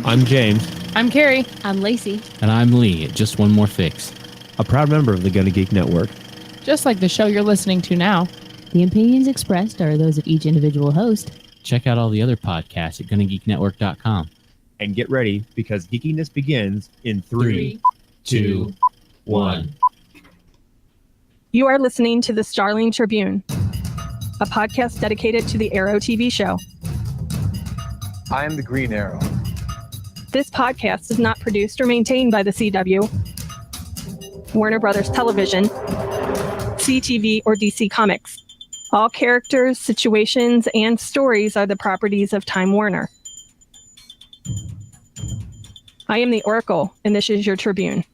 I'm James. I'm Carrie. I'm Lacey. And I'm Lee. Just one more fix. A proud member of the Gonna Geek Network. Just like the show you're listening to now. The opinions expressed are those of each individual host. Check out all the other podcasts at GonnaGeekNetwork.com. And get ready, because geekiness begins in 3, 2, 1. You are listening to the Starling Tribune, a podcast dedicated to the Arrow TV show. I am the Green Arrow. This podcast is not produced or maintained by the CW, Warner Brothers Television, CTV, or DC Comics. All characters, situations, and stories are the properties of Time Warner. I am the Oracle, and this is your Tribune.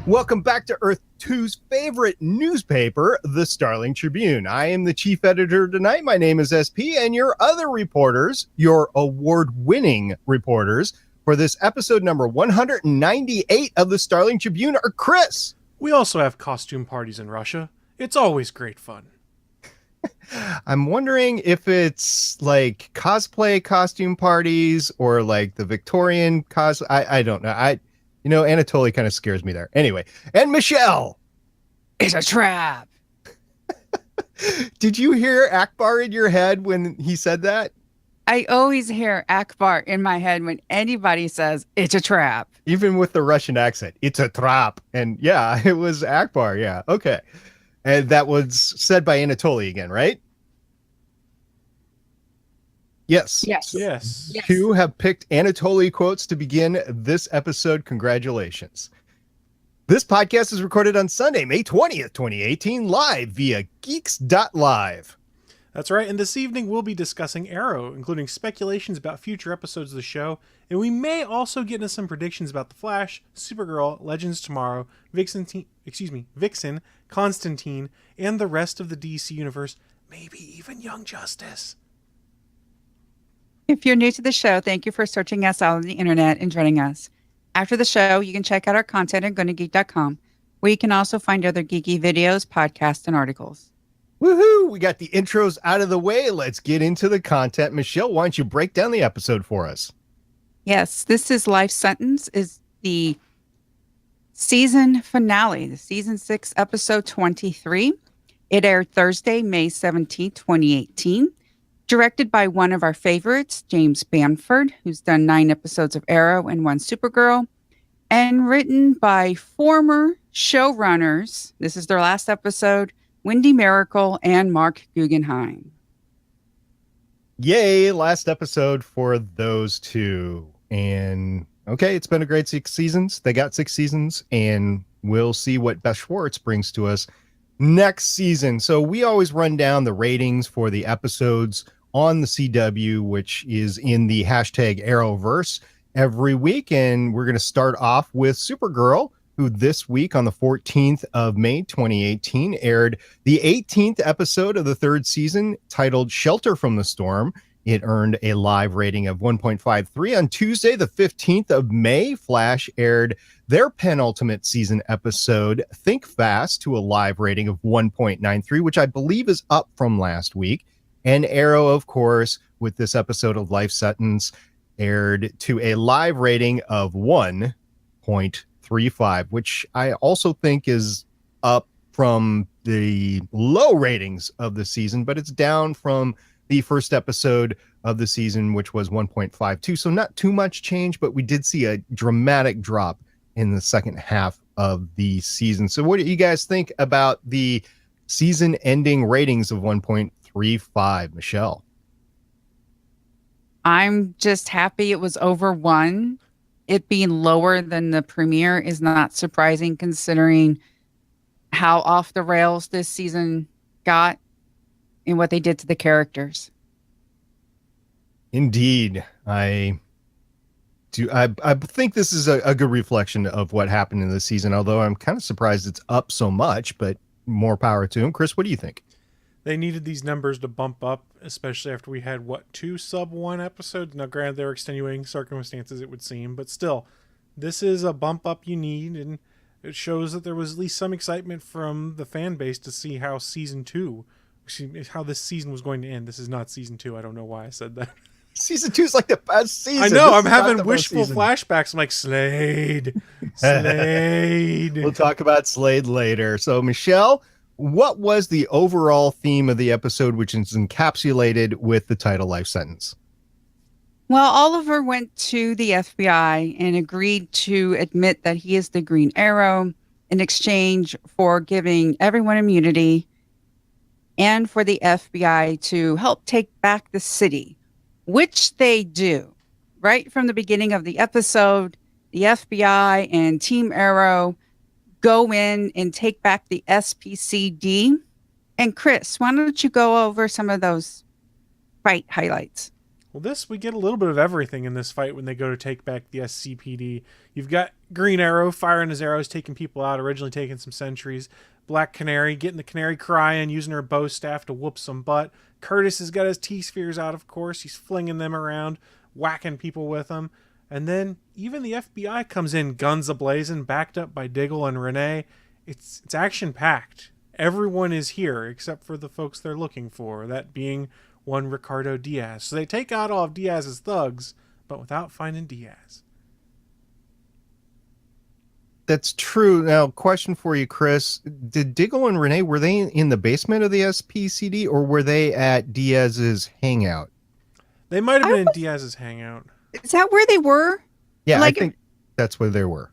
Welcome back to Earth 2's favorite newspaper, the Starling Tribune. I am the chief editor tonight. My name is SP, and your other reporters, your award-winning reporters, for this episode number 198 of the Starling Tribune are Chris. We also have costume parties in Russia. It's always great fun. I'm wondering if it's like cosplay costume parties or like the Victorian I don't know. Anatoly kind of scares me there. Anyway, and Michelle. It's a trap. Did you hear Akbar in your head when he said that? I always hear Akbar in my head when anybody says it's a trap. Even with the Russian accent, it's a trap. And yeah, it was Akbar. Yeah. Okay. And that was said by Anatoly again, right? Yes. Yes. You have picked Anatoly quotes to begin this episode. Congratulations. This podcast is recorded on Sunday, May 20th, 2018, live via geeks.live. That's right, and this evening we'll be discussing Arrow, including speculations about future episodes of the show, and we may also get into some predictions about The Flash, Supergirl, Legends Tomorrow, Vixen, Constantine, and the rest of the DC universe, maybe even Young Justice. If you're new to the show, thank you for searching us out on the internet and joining us. After the show, you can check out our content at GonnaGeek.com, where you can also find other geeky videos, podcasts, and articles. Woohoo! We got the intros out of the way. Let's get into the content. Michelle, why don't you break down the episode for us? Yes, this is Life Sentence, is the season finale, the season 6, episode 23. It aired Thursday, May 17, 2018. Directed by one of our favorites, James Bamford, who's done 9 episodes of Arrow and 1 Supergirl. And written by former showrunners, this is their last episode, Wendy Miracle and Mark Guggenheim. Yay, last episode for those two. And okay, it's been a great 6 seasons. They got 6 seasons, and we'll see what Beth Schwartz brings to us next season. So we always run down the ratings for the episodes on the CW, which is in the hashtag Arrowverse every week. And we're going to start off with Supergirl, who this week on the 14th of May, 2018, aired the 18th episode of the 3rd season titled Shelter from the Storm. It earned a live rating of 1.53. On Tuesday, the 15th of May, Flash aired their penultimate season episode, Think Fast, to a live rating of 1.93, which I believe is up from last week. And Arrow, of course, with this episode of Life Sentence, aired to a live rating of 1.35, which I also think is up from the low ratings of the season, but it's down from the first episode of the season, which was 1.52. So not too much change, but we did see a dramatic drop in the second half of the season. So what do you guys think about the season ending ratings of 1.35, Michelle? I'm just happy it was over 1. It being lower than the premiere is not surprising considering how off the rails this season got and what they did to the characters. Indeed. I think this is a good reflection of what happened in the season, although I'm kind of surprised it's up so much, but more power to him. Chris, what do you think? They needed these numbers to bump up, especially after we had, 2 sub-1 episodes? Now, granted, there are extenuating circumstances, it would seem, but still, this is a bump up you need, and it shows that there was at least some excitement from the fan base to see how how this season was going to end. This is not season 2. I don't know why I said that. Season 2 is like the best season. I know. This I'm is not having the best wishful season. flashbacks. I'm like, Slade. Slade. We'll talk about Slade later. So, Michelle, what was the overall theme of the episode, which is encapsulated with the title Life Sentence? Well, Oliver went to the FBI and agreed to admit that he is the Green Arrow in exchange for giving everyone immunity and for the FBI to help take back the city, which they do. Right from the beginning of the episode, the FBI and Team Arrow go in and take back the SPCD. And Chris, why don't you go over some of those fight highlights? Well, we get a little bit of everything in this fight when they go to take back the SCPD. You've got Green Arrow firing his arrows, taking people out, originally taking some sentries. Black Canary getting the canary crying, using her bow staff to whoop some butt. Curtis has got his T-spheres out, of course. He's flinging them around, whacking people with them. And then even the FBI comes in, guns a-blazing, backed up by Diggle and Rene. It's action-packed. Everyone is here except for the folks they're looking for, that being one Ricardo Diaz. So they take out all of Diaz's thugs, but without finding Diaz. That's true. Now, question for you, Chris. Did Diggle and Rene, were they in the basement of the SPCD or were they at Diaz's hangout? They might have been in Diaz's hangout. Is that where they were? Yeah, Like- I think that's where they were.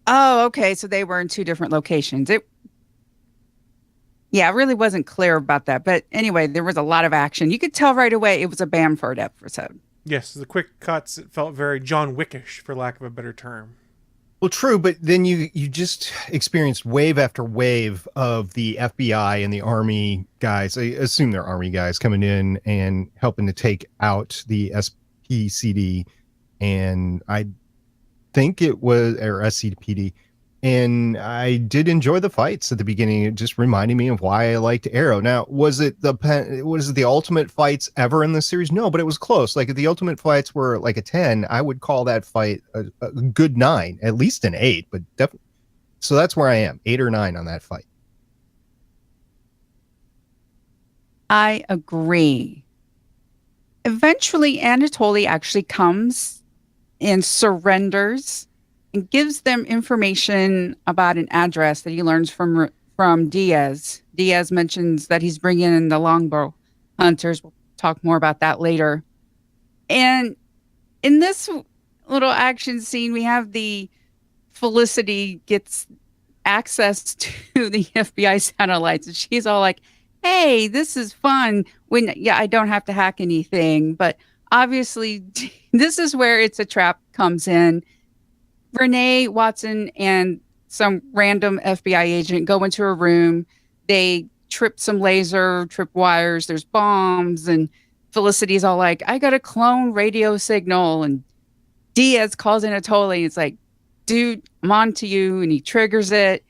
Oh, okay. So they were in two different locations. It really wasn't clear about that. But anyway, there was a lot of action. You could tell right away it was a Bamford episode. Yes, the quick cuts, it felt very John Wickish, for lack of a better term. Well, true, but then you just experienced wave after wave of the FBI and the Army guys. I assume they're Army guys coming in and helping to take out the SPCD, and I think it was, or SCPD. And I did enjoy the fights at the beginning. It just reminded me of why I liked Arrow. Now, was it the ultimate fights ever in the series? No, but it was close. Like if the ultimate fights were like a 10, I would call that fight a good 9, at least an 8, but definitely. So that's where I am, 8 or 9 on that fight. I agree. Eventually, Anatoly actually comes and surrenders and gives them information about an address that he learns from Diaz. Diaz mentions that he's bringing in the longbow hunters. We'll talk more about that later. And in this little action scene, we have the Felicity gets access to the FBI satellites, and she's all like, hey, this is fun. I don't have to hack anything. But obviously, this is where It's a Trap comes in. Rene, Watson, and some random FBI agent go into a room. They trip some trip wires. There's bombs. And Felicity's all like, I got a clone radio signal. And Diaz calls Anatoly. It's like, dude, I'm on to you. And he triggers it.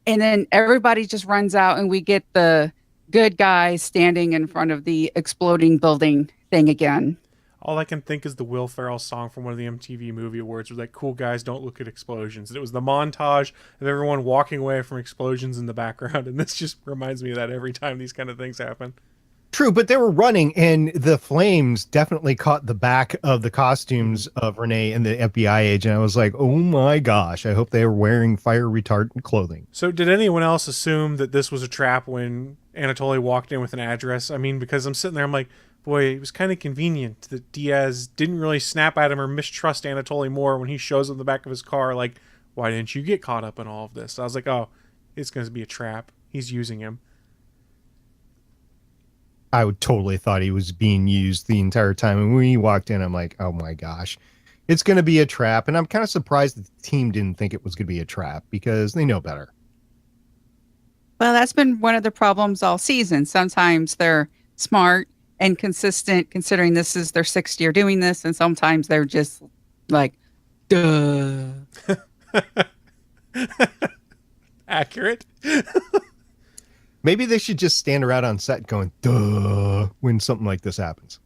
And then everybody just runs out. And we get the good guy standing in front of the exploding building thing again. All I can think is the Will Ferrell song from one of the MTV Movie Awards where like, cool guys don't look at explosions. And it was the montage of everyone walking away from explosions in the background. And this just reminds me of that every time these kind of things happen. True, but they were running and the flames definitely caught the back of the costumes of Rene and the FBI agent. I was like, oh my gosh, I hope they were wearing fire retardant clothing. So did anyone else assume that this was a trap when Anatoly walked in with an address? I mean, because I'm sitting there, I'm like, boy, it was kind of convenient that Diaz didn't really snap at him or mistrust Anatoly more when he shows up in the back of his car. Like, why didn't you get caught up in all of this? I was like, oh, it's going to be a trap. He's using him. I would totally thought he was being used the entire time. And when he walked in, I'm like, oh my gosh, it's going to be a trap. And I'm kind of surprised that the team didn't think it was going to be a trap because they know better. Well, that's been one of the problems all season. Sometimes they're smart and consistent considering this is their 6th year doing this. And sometimes they're just like, duh. Accurate. Maybe they should just stand around on set going, duh, when something like this happens.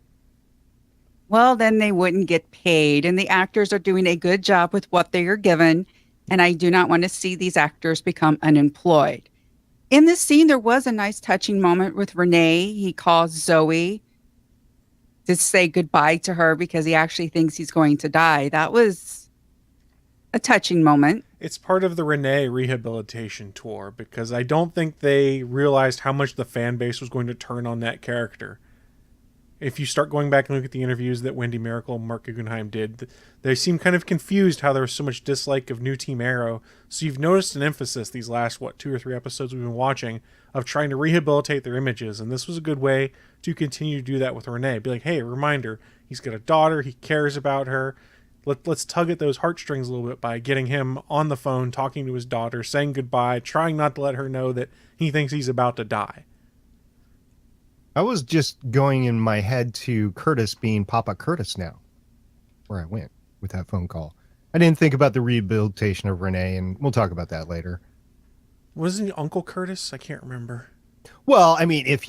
Well, then they wouldn't get paid. And the actors are doing a good job with what they are given. And I do not want to see these actors become unemployed. In this scene, there was a nice touching moment with Rene. He calls Zoe to say goodbye to her because he actually thinks he's going to die. That was a touching moment. It's part of the Rene rehabilitation tour because I don't think they realized how much the fan base was going to turn on that character. If you start going back and look at the interviews that Wendy Miracle and Mark Guggenheim did, they seem kind of confused how there was so much dislike of New Team Arrow. So you've noticed an emphasis these last, 2 or 3 episodes we've been watching of trying to rehabilitate their images. And this was a good way to continue to do that with Rene. Be like, hey, reminder, he's got a daughter, he cares about her. Let's tug at those heartstrings a little bit by getting him on the phone, talking to his daughter, saying goodbye, trying not to let her know that he thinks he's about to die. I was just going in my head to Curtis being Papa Curtis now, where I went with that phone call. I didn't think about the rehabilitation of Rene, and we'll talk about that later. Wasn't he Uncle Curtis? I can't remember. Well, I mean, if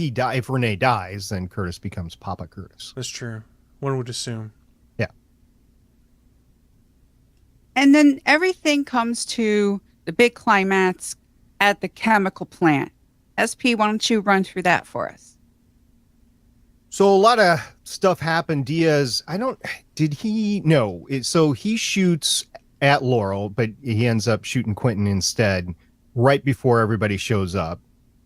Rene dies, then Curtis becomes Papa Curtis. That's true. One would assume. Yeah. And then everything comes to the big climax at the chemical plant. SP, why don't you run through that for us? So a lot of stuff happened. Diaz, so he shoots at Laurel, but he ends up shooting Quentin instead right before everybody shows up.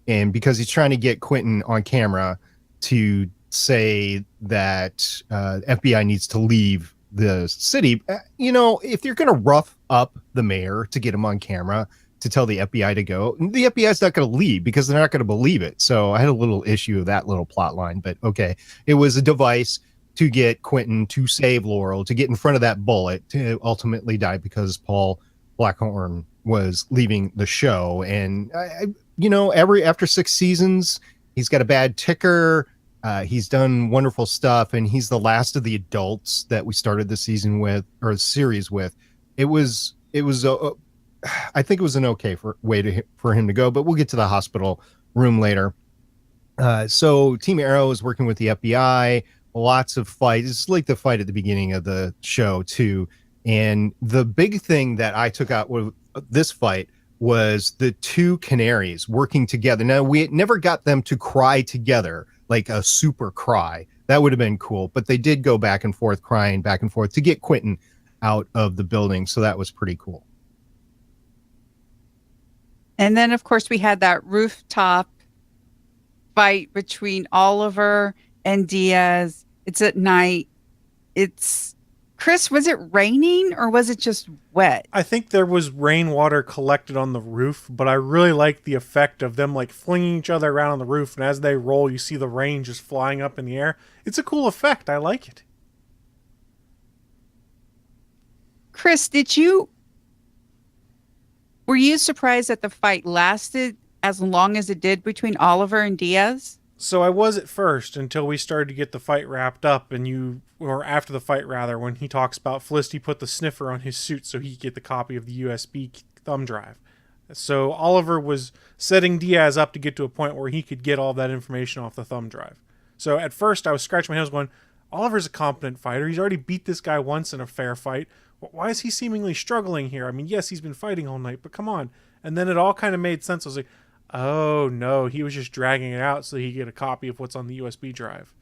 And because he's trying to get Quentin on camera to say that FBI needs to leave the city, if you're going to rough up the mayor to get him on camera, to tell the FBI to go, the FBI's not going to leave because they're not going to believe it. So I had a little issue of that little plot line, but okay. It was a device to get Quentin to save Laurel, to get in front of that bullet, to ultimately die because Paul Blackhorn was leaving the show. And after 6 seasons, he's got a bad ticker. He's done wonderful stuff, and he's the last of the adults that we started the season with, or the series with. I think it was an okay for him to go, but we'll get to the hospital room later. So Team Arrow is working with the FBI, lots of fights. It's like the fight at the beginning of the show too. And the big thing that I took out with this fight was the 2 canaries working together. Now, we never got them to cry together, like a super cry. That would have been cool, but they did go back and forth, crying back and forth to get Quentin out of the building. So that was pretty cool. And then, of course, we had that rooftop fight between Oliver and Diaz. It's at night. Chris, was it raining or was it just wet? I think there was rainwater collected on the roof, but I really like the effect of them like flinging each other around on the roof. And as they roll, you see the rain just flying up in the air. It's a cool effect. I like it. Chris, were you surprised that the fight lasted as long as it did between Oliver and Diaz? So I was at first until we started to get the fight wrapped up, or after the fight rather, when he talks about Felicity put the sniffer on his suit so he could get the copy of the USB thumb drive. So Oliver was setting Diaz up to get to a point where he could get all that information off the thumb drive. So at first I was scratching my head, going, Oliver's a competent fighter. He's already beat this guy once in a fair fight. Why is he seemingly struggling here? I mean, yes, he's been fighting all night, but come on. And then it all kind of made sense. I was like, oh no, he was just dragging it out so he could get a copy of what's on the USB drive.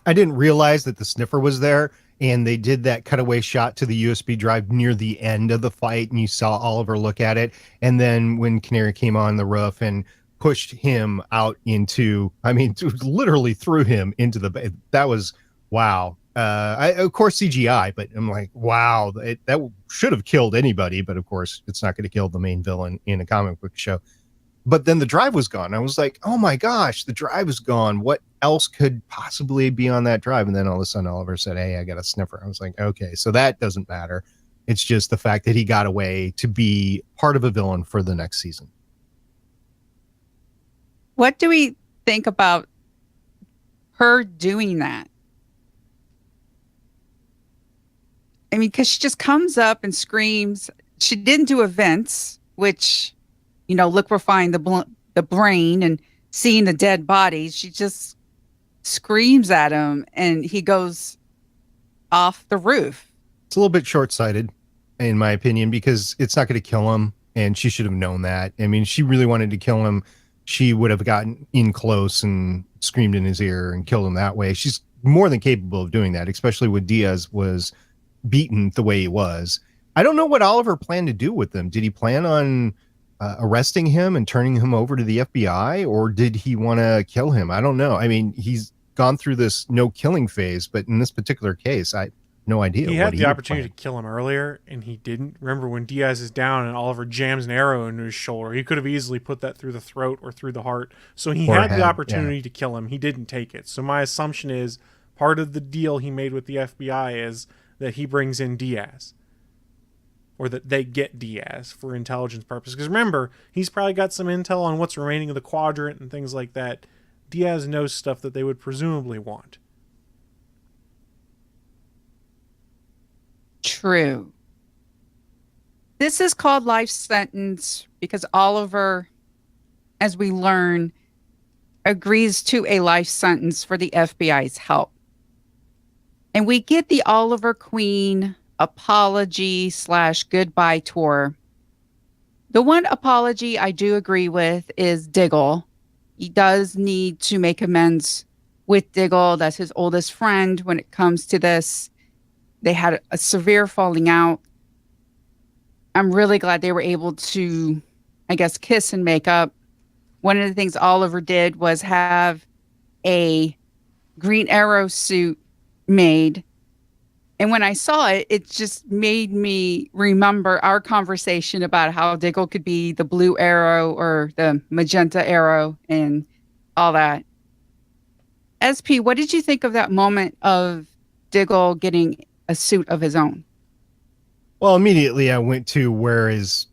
I didn't realize that the sniffer was there, and they did that cutaway shot to the USB drive near the end of the fight, and you saw Oliver look at it. And then when Canary came on the roof and pushed him out literally threw him into the, that was, wow. Of course CGI, but I'm like, wow, that should have killed anybody, but of course it's not going to kill the main villain in a comic book show. But then the drive was gone. I was like, oh my gosh, the drive is gone. What else could possibly be on that drive? And then all of a sudden Oliver said, hey, I got a sniffer. I was like, okay, so that doesn't matter. It's just the fact that he got away to be part of a villain for the next season. What do we think about her doing that? I mean, because she just comes up and screams. She didn't do events, which, liquefying the brain and seeing the dead bodies. She just screams at him, and he goes off the roof. It's a little bit short-sighted, in my opinion, because it's not going to kill him, and she should have known that. I mean, she really wanted to kill him. She would have gotten in close and screamed in his ear and killed him that way. She's more than capable of doing that, especially when Diaz was beaten the way he was. I don't know what Oliver planned to do with them. Did he plan on arresting him and turning him over to the FBI, or did he want to kill him? I don't know. I mean, he's gone through this no killing phase, but in this particular case, I no idea. He had the opportunity to kill him earlier, and he didn't. Remember when Diaz is down and Oliver jams an arrow into his shoulder? He could have easily put that through the throat or through the heart. So he had the opportunity to kill him. He didn't take it. So my assumption is part of the deal he made with the FBI is that he brings in Diaz, or that they get Diaz for intelligence purposes. Because remember, he's probably got some intel on what's remaining of the quadrant and things like that. Diaz knows stuff that they would presumably want. True. This is called life sentence because Oliver, as we learn, agrees to a life sentence for the FBI's help. And we get the Oliver Queen apology / goodbye tour. The one apology I do agree with is Diggle. He does need to make amends with Diggle. That's his oldest friend when it comes to this. They had a severe falling out. I'm really glad they were able to, I guess, kiss and make up. One of the things Oliver did was have a Green Arrow suit made. And when I saw it, it just made me remember our conversation about how Diggle could be the blue arrow or the magenta arrow and all that. SP, what did you think of that moment of Diggle getting a suit of his own? Well, immediately I went to where is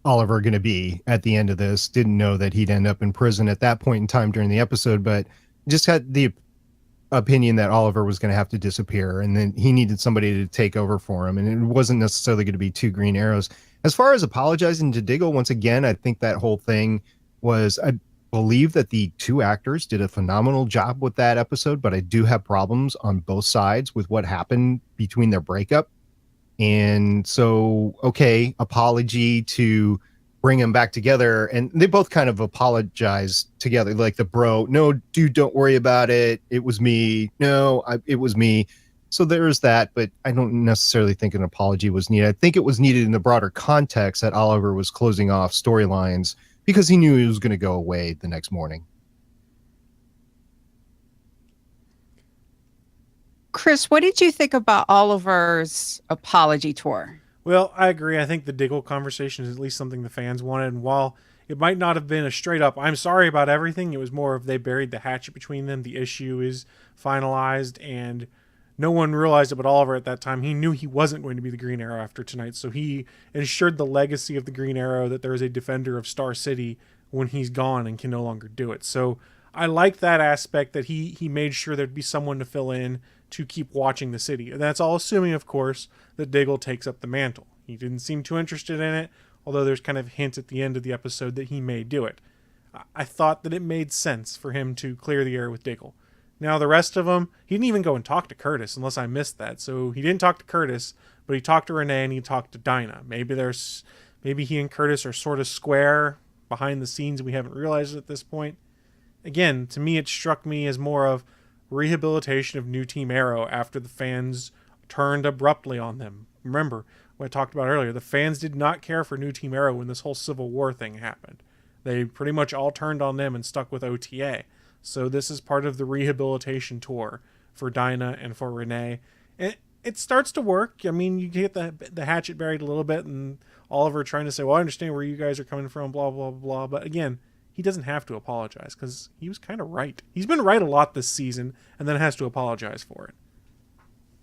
Oliver going to be at the end of this. Didn't know that he'd end up in prison at that point in time during the episode, but just had the opinion that Oliver was going to have to disappear, and then he needed somebody to take over for him, and it wasn't necessarily going to be two Green Arrows. As far as apologizing to Diggle, once again, I think that whole thing was, I believe that the two actors did a phenomenal job with that episode, but I do have problems on both sides with what happened between their breakup. And so, okay, apology to bring them back together, and they both kind of apologize together, like the bro, no, dude, don't worry about it, it was me, it was me. So there's that, but I don't necessarily think an apology was needed. I think it was needed in the broader context that Oliver was closing off storylines because he knew he was going to go away the next morning. Chris, what did you think about Oliver's apology tour? Well, I agree. I think the Diggle conversation is at least something the fans wanted. And while it might not have been a straight up, I'm sorry about everything, it was more of they buried the hatchet between them. The issue is finalized, and no one realized it but Oliver at that time. He knew he wasn't going to be the Green Arrow after tonight. So he ensured the legacy of the Green Arrow, that there is a defender of Star City when he's gone and can no longer do it. So I like that aspect, that he made sure there'd be someone to fill in to keep watching the city. And that's all assuming, of course, that Diggle takes up the mantle. He didn't seem too interested in it, although there's kind of hints at the end of the episode that he may do it. I thought that it made sense for him to clear the air with Diggle. Now, the rest of them, he didn't even go and talk to Curtis, unless I missed that. So he didn't talk to Curtis, but he talked to Rene and he talked to Dinah. Maybe he and Curtis are sort of square behind the scenes. We haven't realized it at this point. Again, to me, it struck me as more of rehabilitation of New Team Arrow after the fans turned abruptly on them. Remember what I talked about earlier, the fans did not care for New Team Arrow when this whole Civil War thing happened. They pretty much all turned on them and stuck with OTA. So this is part of the rehabilitation tour for Dinah and for Rene. And it starts to work. I mean, you get the hatchet buried a little bit, and Oliver trying to say, well, I understand where you guys are coming from, blah, blah, blah. But again, he doesn't have to apologize because he was kind of right. He's been right a lot this season and then has to apologize for it.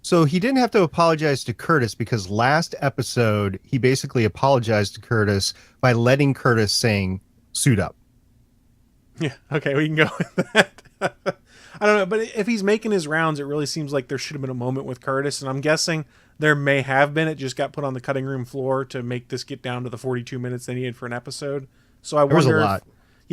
So he didn't have to apologize to Curtis because last episode, he basically apologized to Curtis by letting Curtis saying, suit up. Yeah, okay, we can go with that. I don't know, but if he's making his rounds, it really seems like there should have been a moment with Curtis, and I'm guessing there may have been. It just got put on the cutting room floor to make this get down to the 42 minutes they needed for an episode. So I wonder a lot.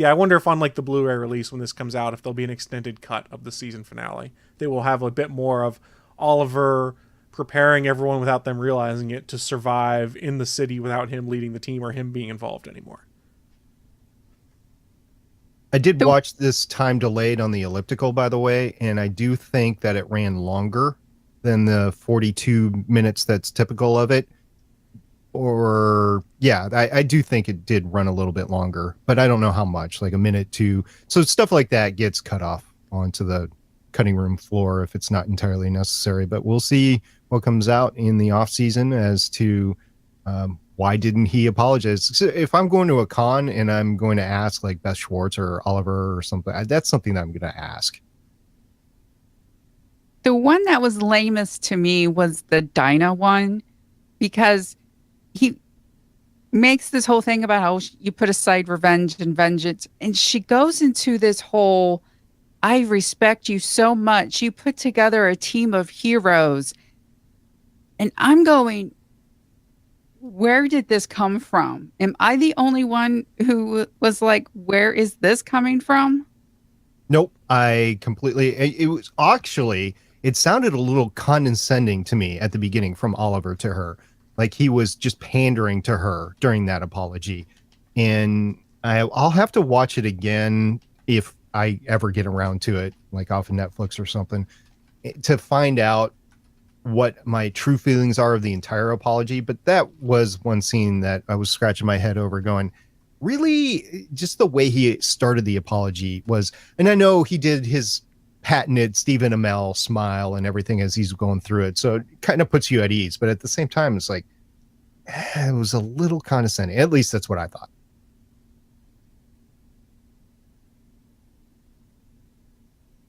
I wonder if on like the Blu-ray release when this comes out, if there'll be an extended cut of the season finale. They will have a bit more of Oliver preparing everyone without them realizing it to survive in the city without him leading the team or him being involved anymore. I did watch this time delayed on the elliptical, by the way, and I do think that it ran longer than the 42 minutes that's typical of it. Or, yeah, I do think it did run a little bit longer, but I don't know how much, like a minute, two. So stuff like that gets cut off onto the cutting room floor if it's not entirely necessary. But we'll see what comes out in the off season as to why didn't he apologize. So if I'm going to a con and I'm going to ask like Beth Schwartz or Oliver or something, that's something that I'm going to ask. The one that was lamest to me was the Dinah one, because he makes this whole thing about how you put aside revenge and vengeance, and she goes into this whole, I respect you so much. You put together a team of heroes. And I'm going, where did this come from? Am I the only one who was like, where is this coming from? Nope. I completely, it was actually, it sounded a little condescending to me at the beginning from Oliver to her. Like he was just pandering to her during that apology. And I'll have to watch it again if I ever get around to it, like off of Netflix or something, to find out what my true feelings are of the entire apology. But that was one scene that I was scratching my head over going, really, just the way he started the apology was, and I know he did his patented Stephen Amell smile and everything as he's going through it. So it kind of puts you at ease. But at the same time, it's like, it was a little condescending. At least that's what I thought.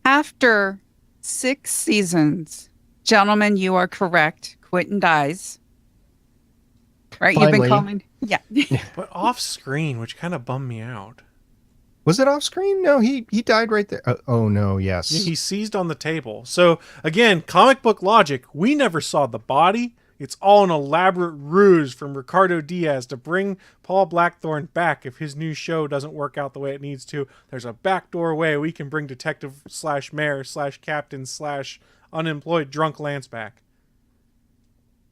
After 6 seasons, gentlemen, you are correct. Quentin dies. Right? Finally. You've been calling. Yeah. But off screen, which kind of bummed me out. Was it off screen? No, he died right there. Oh no, yes. Yeah, he seized on the table. So again, comic book logic, we never saw the body. It's all an elaborate ruse from Ricardo Diaz to bring Paul Blackthorne back if his new show doesn't work out the way it needs to. There's a backdoor way we can bring detective / mayor / captain / unemployed drunk Lance back.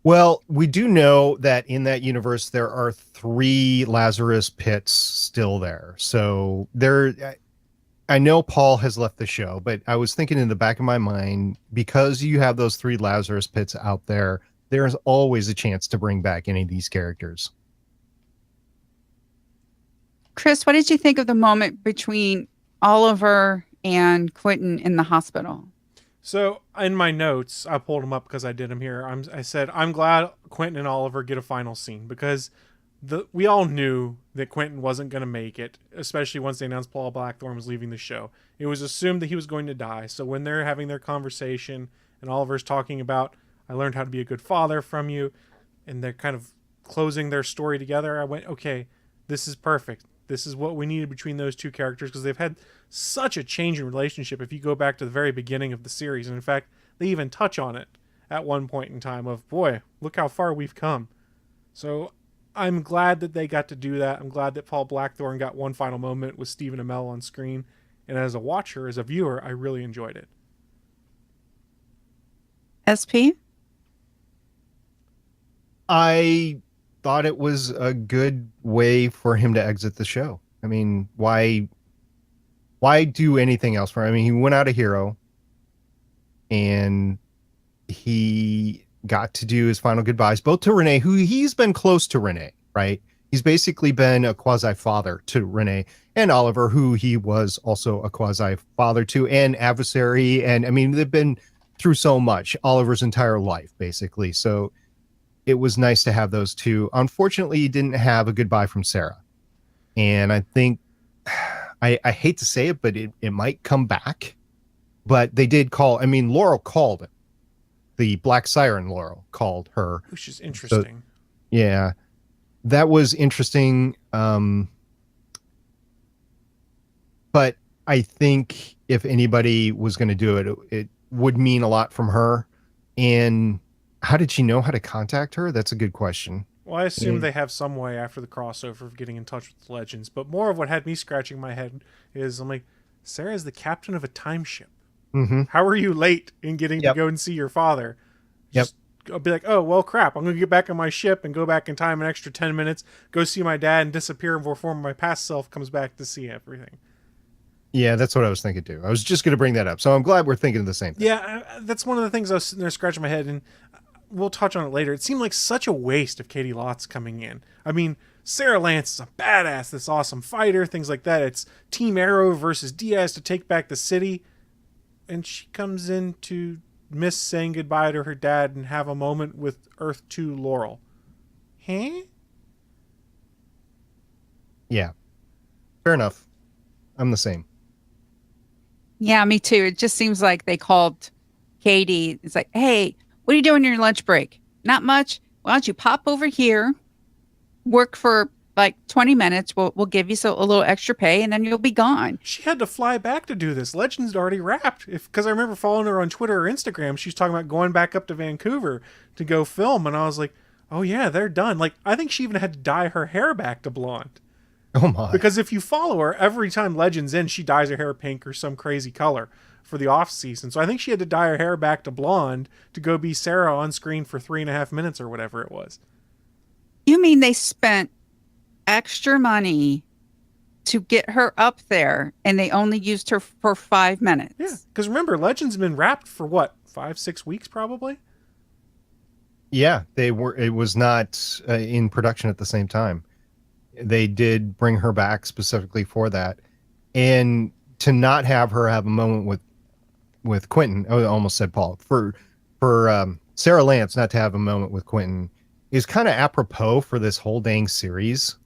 Well, we do know that in that universe there are 3 Lazarus pits still there. So I know Paul has left the show, but I was thinking in the back of my mind, because you have those 3 Lazarus pits out there, there's always a chance to bring back any of these characters. Chris, what did you think of the moment between Oliver and Quentin in the hospital? So in my notes, I pulled them up because I did them here. I said, I'm glad Quentin and Oliver get a final scene because we all knew that Quentin wasn't going to make it, especially once they announced Paul Blackthorne was leaving the show. It was assumed that he was going to die. So when they're having their conversation and Oliver's talking about, I learned how to be a good father from you, and they're kind of closing their story together, I went, okay, this is perfect. This is what we needed between those two characters because they've had such a change in relationship if you go back to the very beginning of the series. And in fact, they even touch on it at one point in time of, boy, look how far we've come. So I'm glad that they got to do that. I'm glad that Paul Blackthorne got one final moment with Stephen Amell on screen. And as a watcher, as a viewer, I really enjoyed it. SP? I thought it was a good way for him to exit the show. I mean, why do anything else for him? I mean, he went out a hero and he got to do his final goodbyes, both to Rene, who he's been close to Rene, right? He's basically been a quasi-father to Rene, and Oliver, who he was also a quasi-father to, and adversary. And I mean, they've been through so much, Oliver's entire life, basically. So it was nice to have those two. Unfortunately, he didn't have a goodbye from Sarah. And I think, I hate to say it, but it might come back. But they did call, I mean, Laurel called it. The Black Siren Laurel called her. Which is interesting. So, yeah. That was interesting. But I think if anybody was going to do it, it would mean a lot from her. And how did she know how to contact her? That's a good question. Well, I assume they have some way after the crossover of getting in touch with the Legends. But more of what had me scratching my head is, I'm like, Sarah's the captain of a time ship. Mm-hmm. How are you late in getting to go and see your father? Just I'll be like, oh, well, crap. I'm going to get back on my ship and go back in time an extra 10 minutes, go see my dad and disappear before my past self comes back to see everything. Yeah, that's what I was thinking too. I was just going to bring that up. So I'm glad we're thinking of the same thing. Yeah, that's one of the things I was sitting there scratching my head, and we'll touch on it later. It seemed like such a waste of Katie Lotz coming in. I mean, Sarah Lance is a badass, this awesome fighter, things like that. It's Team Arrow versus Diaz to take back the city. And she comes in to miss saying goodbye to her dad and have a moment with Earth 2 Laurel. Huh? Yeah. Fair enough. I'm the same. Yeah, me too. It just seems like they called Katie. It's like, hey, what are you doing in your lunch break? Not much. Why don't you pop over here, work for like 20 minutes. We'll give you a little extra pay, and then you'll be gone. She had to fly back to do this. Legends had already wrapped. Because I remember following her on Twitter or Instagram. She was talking about going back up to Vancouver to go film. And I was like, oh yeah, they're done. Like, I think she even had to dye her hair back to blonde. Oh my. Because if you follow her, every time Legends in, she dyes her hair pink or some crazy color for the off season. So I think she had to dye her hair back to blonde to go be Sarah on screen for 3.5 minutes or whatever it was. You mean they spent extra money to get her up there and they only used her for 5 minutes? Yeah, because remember, Legends been wrapped for what, 5-6 weeks probably? Yeah, they were. It was not in production at the same time. They did bring her back specifically for that, and to not have her have a moment with Quentin. I almost said Paul. For Sarah Lance not to have a moment with Quentin is kind of apropos for this whole dang series.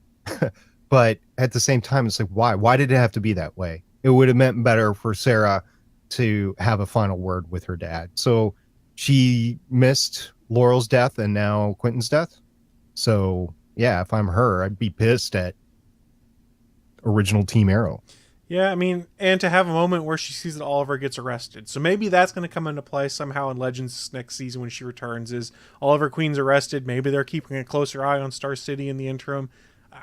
But at the same time, it's like, why? Why did it have to be that way? It would have meant better for Sarah to have a final word with her dad. So she missed Laurel's death and now Quentin's death. So yeah, if I'm her, I'd be pissed at original Team Arrow. Yeah, I mean, and to have a moment where she sees that Oliver gets arrested. So maybe that's going to come into play somehow in Legends next season when she returns, is Oliver Queen's arrested. Maybe they're keeping a closer eye on Star City in the interim.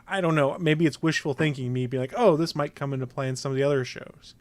I don't know. Maybe it's wishful thinking, me being like, oh, this might come into play in some of the other shows.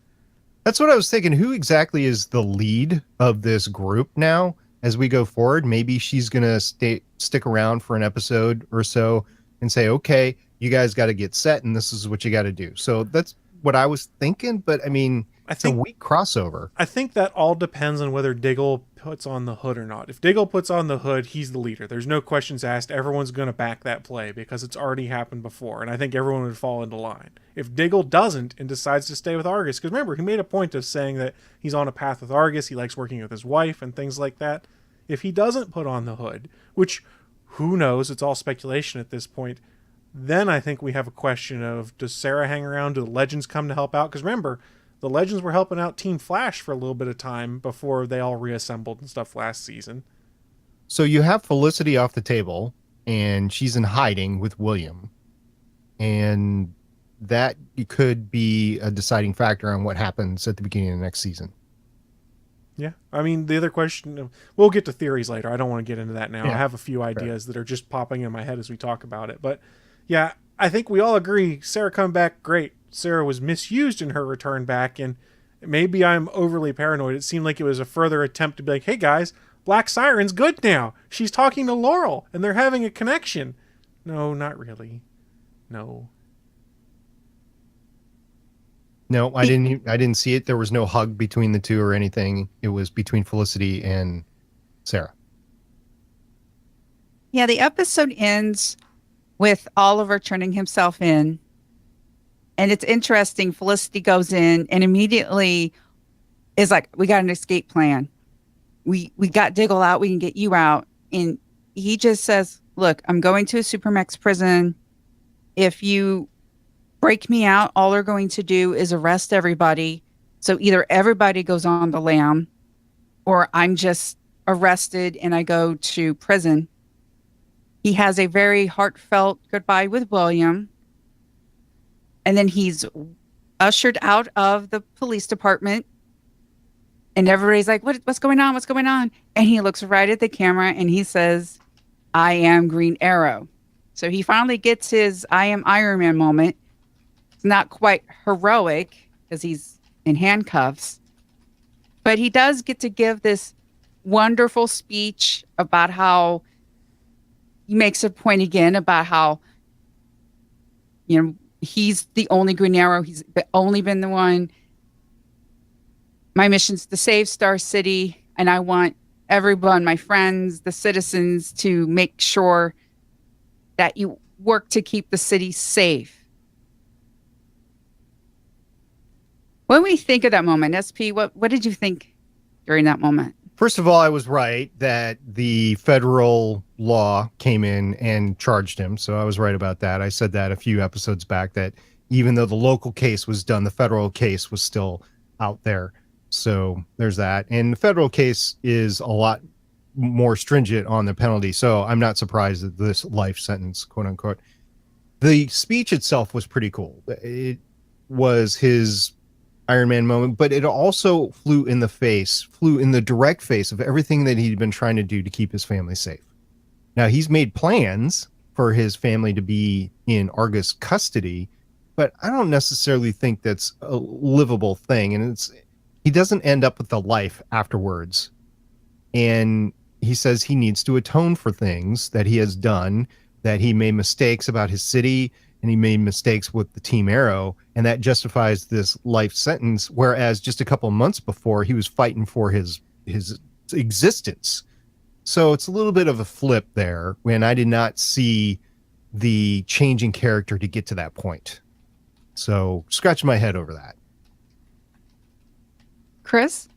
That's what I was thinking. Who exactly is the lead of this group now as we go forward? Maybe she's going to stick around for an episode or so and say, okay, you guys got to get set and this is what you got to do. So that's what I was thinking. But I mean, it's a weak crossover. I think that all depends on whether Diggle puts on the hood or not. If Diggle puts on the hood, he's the leader. There's no questions asked. Everyone's going to back that play because it's already happened before. And I think everyone would fall into line. If Diggle doesn't and decides to stay with Argus, because remember, he made a point of saying that he's on a path with Argus. He likes working with his wife and things like that. If he doesn't put on the hood, which who knows, it's all speculation at this point, then I think we have a question of, does Sarah hang around? Do the Legends come to help out? Because remember, the Legends were helping out Team Flash for a little bit of time before they all reassembled and stuff last season. So you have Felicity off the table, and she's in hiding with William. And that could be a deciding factor on what happens at the beginning of the next season. Yeah. I mean, the other question, we'll get to theories later. I don't want to get into that now. Yeah. I have a few ideas that are just popping in my head as we talk about it. But yeah, I think we all agree Sarah coming back, great. Sarah was misused in her return back, and maybe I'm overly paranoid. It seemed like it was a further attempt to be like, hey guys, Black Siren's good now. She's talking to Laurel, and they're having a connection. No, not really. No. No, I didn't see it. There was no hug between the two or anything. It was between Felicity and Sarah. Yeah, the episode ends with Oliver turning himself in. And it's interesting. Felicity goes in and immediately is like, we got an escape plan. We got Diggle out. We can get you out. And he just says, look, I'm going to a Supermax prison. If you break me out, all they're going to do is arrest everybody. So either everybody goes on the lam or I'm just arrested and I go to prison. He has a very heartfelt goodbye with William. And then he's ushered out of the police department. And everybody's like, what's going on? What's going on? And he looks right at the camera and he says, I am Green Arrow. So he finally gets his I am Iron Man moment. It's not quite heroic because he's in handcuffs. But he does get to give this wonderful speech about how he makes a point again about how, you know, he's the only Green Arrow. He's only been the one. my mission's to save Star City, and I want everyone, my friends, the citizens, to make sure that you work to keep the city safe. When we think of that moment, SP, what did you think during that moment? First of all, I was right that the federal law came in and charged him. So I was right about that. I said that a few episodes back, that even though the local case was done, the federal case was still out there. So there's that. And the federal case is a lot more stringent on the penalty. So I'm not surprised at this life sentence, quote unquote. The speech itself was pretty cool. It was his Iron Man moment, but it also flew in the direct face of everything that he'd been trying to do to keep his family safe. Now, he's made plans for his family to be in Argus custody, but I don't necessarily think that's a livable thing. And he doesn't end up with a life afterwards. And he says he needs to atone for things that he has done, that he made mistakes about his city, and he made mistakes with the Team Arrow, and that justifies this life sentence, whereas just a couple of months before, he was fighting for his existence. So it's a little bit of a flip there, when I did not see the change in character to get to that point. So scratch my head over that. Chris?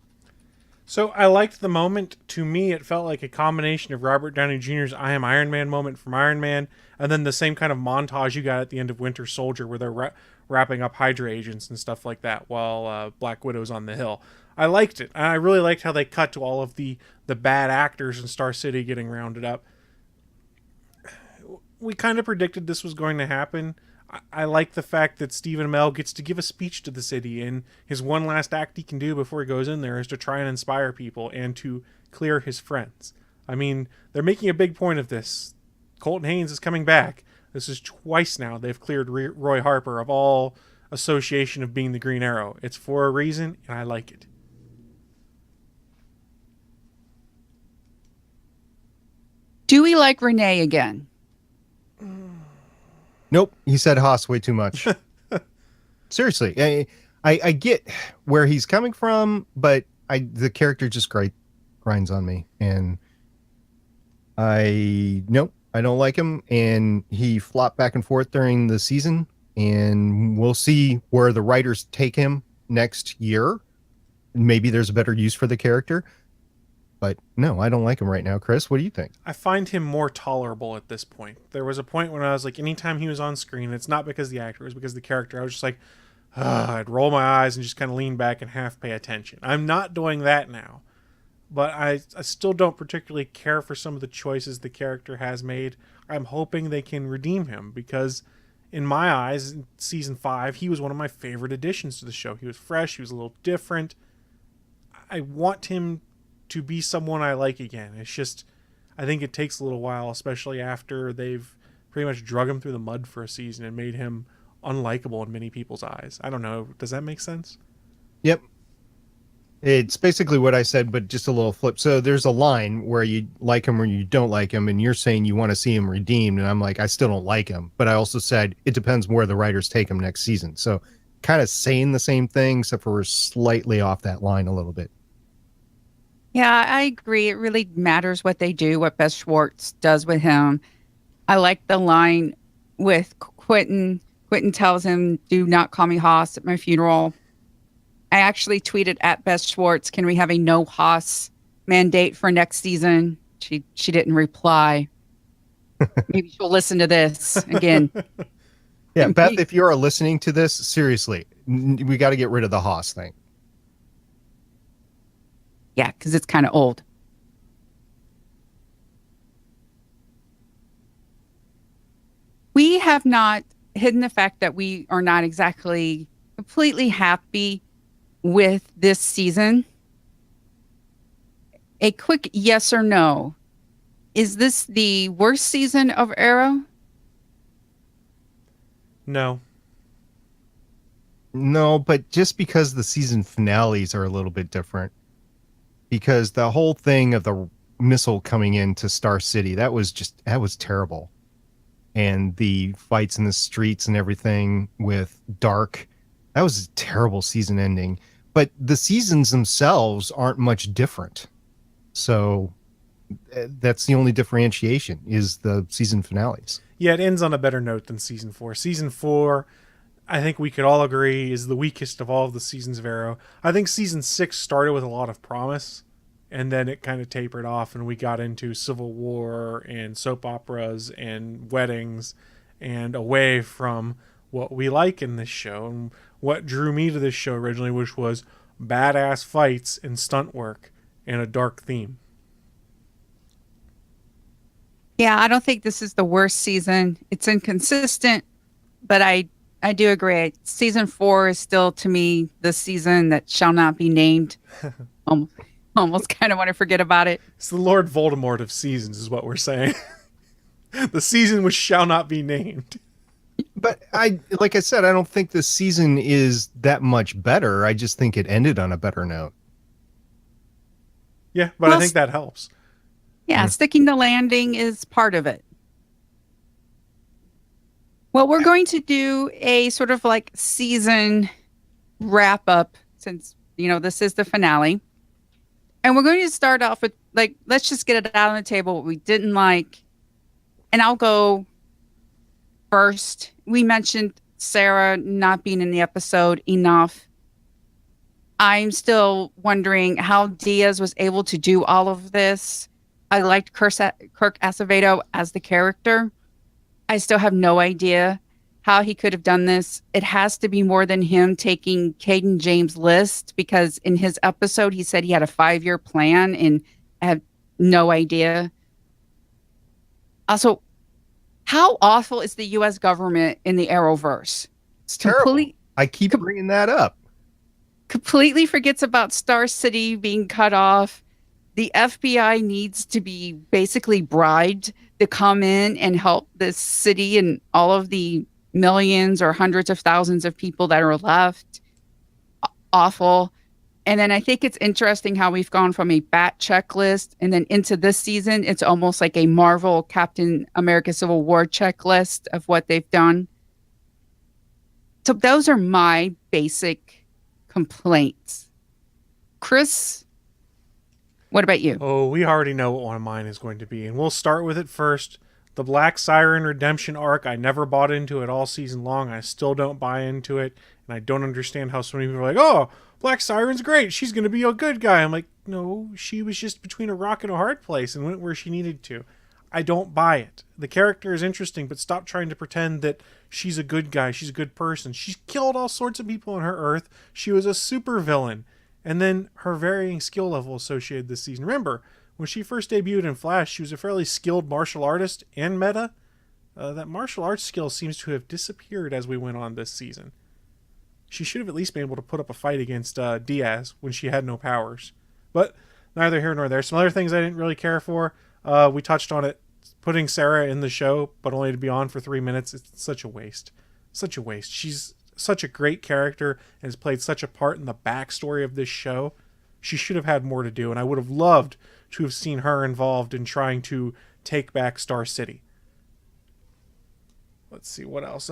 So I liked the moment. To me, it felt like a combination of Robert Downey Jr.'s I Am Iron Man moment from Iron Man, and then the same kind of montage you got at the end of Winter Soldier, where they're wrapping up Hydra agents and stuff like that while Black Widow's on the hill. I liked it. I really liked how they cut to all of the bad actors in Star City getting rounded up. We kind of predicted this was going to happen. I like the fact that Stephen Amell gets to give a speech to the city, and his one last act he can do before he goes in there is to try and inspire people and to clear his friends. I mean, they're making a big point of this. Colton Haynes is coming back. This is twice now they've cleared Roy Harper of all association of being the Green Arrow. It's for a reason, and I like it. Do we like Rene again? Nope, he said Haas way too much. Seriously, I get where he's coming from, but the character just grinds on me, and I don't like him, and he flopped back and forth during the season, and we'll see where the writers take him next year. Maybe there's a better use for the character. But no, I don't like him right now. Chris, what do you think? I find him more tolerable at this point. There was a point when I was like, anytime he was on screen, it's not because the actor, it was because the character. I was just like, I'd roll my eyes and just kind of lean back and half pay attention. I'm not doing that now. But I still don't particularly care for some of the choices the character has made. I'm hoping they can redeem him, because in my eyes, in season 5, he was one of my favorite additions to the show. He was fresh. He was a little different. I want him to be someone I like again. It's just, I think it takes a little while, especially after they've pretty much drug him through the mud for a season and made him unlikable in many people's eyes. I don't know. Does that make sense? Yep. It's basically what I said, but just a little flip. So there's a line where you like him or you don't like him, and you're saying you want to see him redeemed, and I'm like, I still don't like him. But I also said it depends where the writers take him next season. So kind of saying the same thing, except for we're slightly off that line a little bit. Yeah, I agree. It really matters what they do, what Beth Schwartz does with him. I like the line with Quentin. Quentin tells him, "Do not call me Haas at my funeral." I actually tweeted at Beth Schwartz, "Can we have a no Haas mandate for next season?" She didn't reply. Maybe she'll listen to this again. Yeah, Beth, if you are listening to this, seriously, we got to get rid of the Haas thing. Yeah, because it's kind of old. We have not hidden the fact that we are not exactly completely happy with this season. A quick yes or no. Is this the worst season of Arrow? No. No, but just because the season finales are a little bit different. Because the whole thing of the missile coming into Star City, that was terrible. And the fights in the streets and everything with Dark, that was a terrible season ending. but the seasons themselves aren't much different. So that's the only differentiation is the season finales. Yeah, it ends on a better note than season 4. Season 4, I think we could all agree, is the weakest of all of the seasons of Arrow. I think season 6 started with a lot of promise, and then it kind of tapered off, and we got into Civil War and soap operas and weddings, and away from what we like in this show and what drew me to this show originally, which was badass fights and stunt work and a dark theme. Yeah, I don't think this is the worst season. It's inconsistent, but I do agree. Season 4 is still, to me, the season that shall not be named. Almost kind of want to forget about it. It's the Lord Voldemort of seasons is what we're saying. The season which shall not be named. But like I said, I don't think this season is that much better. I just think it ended on a better note. Yeah, but I think that helps. Yeah, sticking the landing is part of it. Well, we're going to do a sort of like season wrap up since, this is the finale. And we're going to start off with, let's just get it out on the table, what we didn't like. And I'll go first. We mentioned Sarah not being in the episode enough. I'm still wondering how Diaz was able to do all of this. I liked Kirk Acevedo as the character. I still have no idea how he could have done this. It has to be more than him taking Caden James' list, because in his episode, he said he had a 5-year plan, and I have no idea. Also, how awful is the U.S. government in the Arrowverse? It's terrible. I keep bringing that up. Completely forgets about Star City being cut off. The FBI needs to be basically bribed to come in and help this city and all of the millions or hundreds of thousands of people that are left. Awful. And then I think it's interesting how we've gone from a bat checklist and then into this season, it's almost like a Marvel Captain America Civil War checklist of what they've done. So those are my basic complaints. Chris, what about you? Oh, we already know what one of mine is going to be, and we'll start with it first. The Black Siren redemption arc, I never bought into it all season long. I still don't buy into it, and I don't understand how so many people are like, oh, Black Siren's great. She's going to be a good guy. I'm like, no, she was just between a rock and a hard place and went where she needed to. I don't buy it. The character is interesting, but stop trying to pretend that she's a good guy. She's a good person. She's killed all sorts of people on her Earth. She was a super villain. And then her varying skill level associated this season. Remember, when she first debuted in Flash, she was a fairly skilled martial artist and meta. That martial arts skill seems to have disappeared as we went on this season. She should have at least been able to put up a fight against Diaz when she had no powers. But neither here nor there. Some other things I didn't really care for. We touched on it. Putting Sarah in the show, but only to be on for 3 minutes, it's such a waste. Such a waste. She's such a great character and has played such a part in the backstory of this show. She should have had more to do, and I would have loved to have seen her involved in trying to take back Star City. Let's see, what else?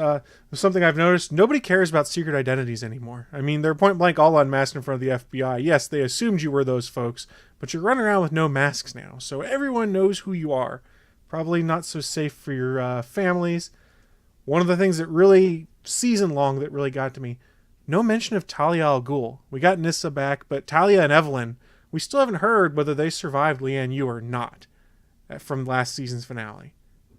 Something I've noticed, nobody cares about secret identities anymore. I mean, they're point blank all unmasked in front of the FBI. Yes, they assumed you were those folks, but you're running around with no masks now, so everyone knows who you are. Probably not so safe for your families. One of the things that really, season long, that really got to me, no mention of Talia al Ghul. We got Nyssa back, but Talia and Evelyn, we still haven't heard whether they survived Lian Yu or not from last season's finale.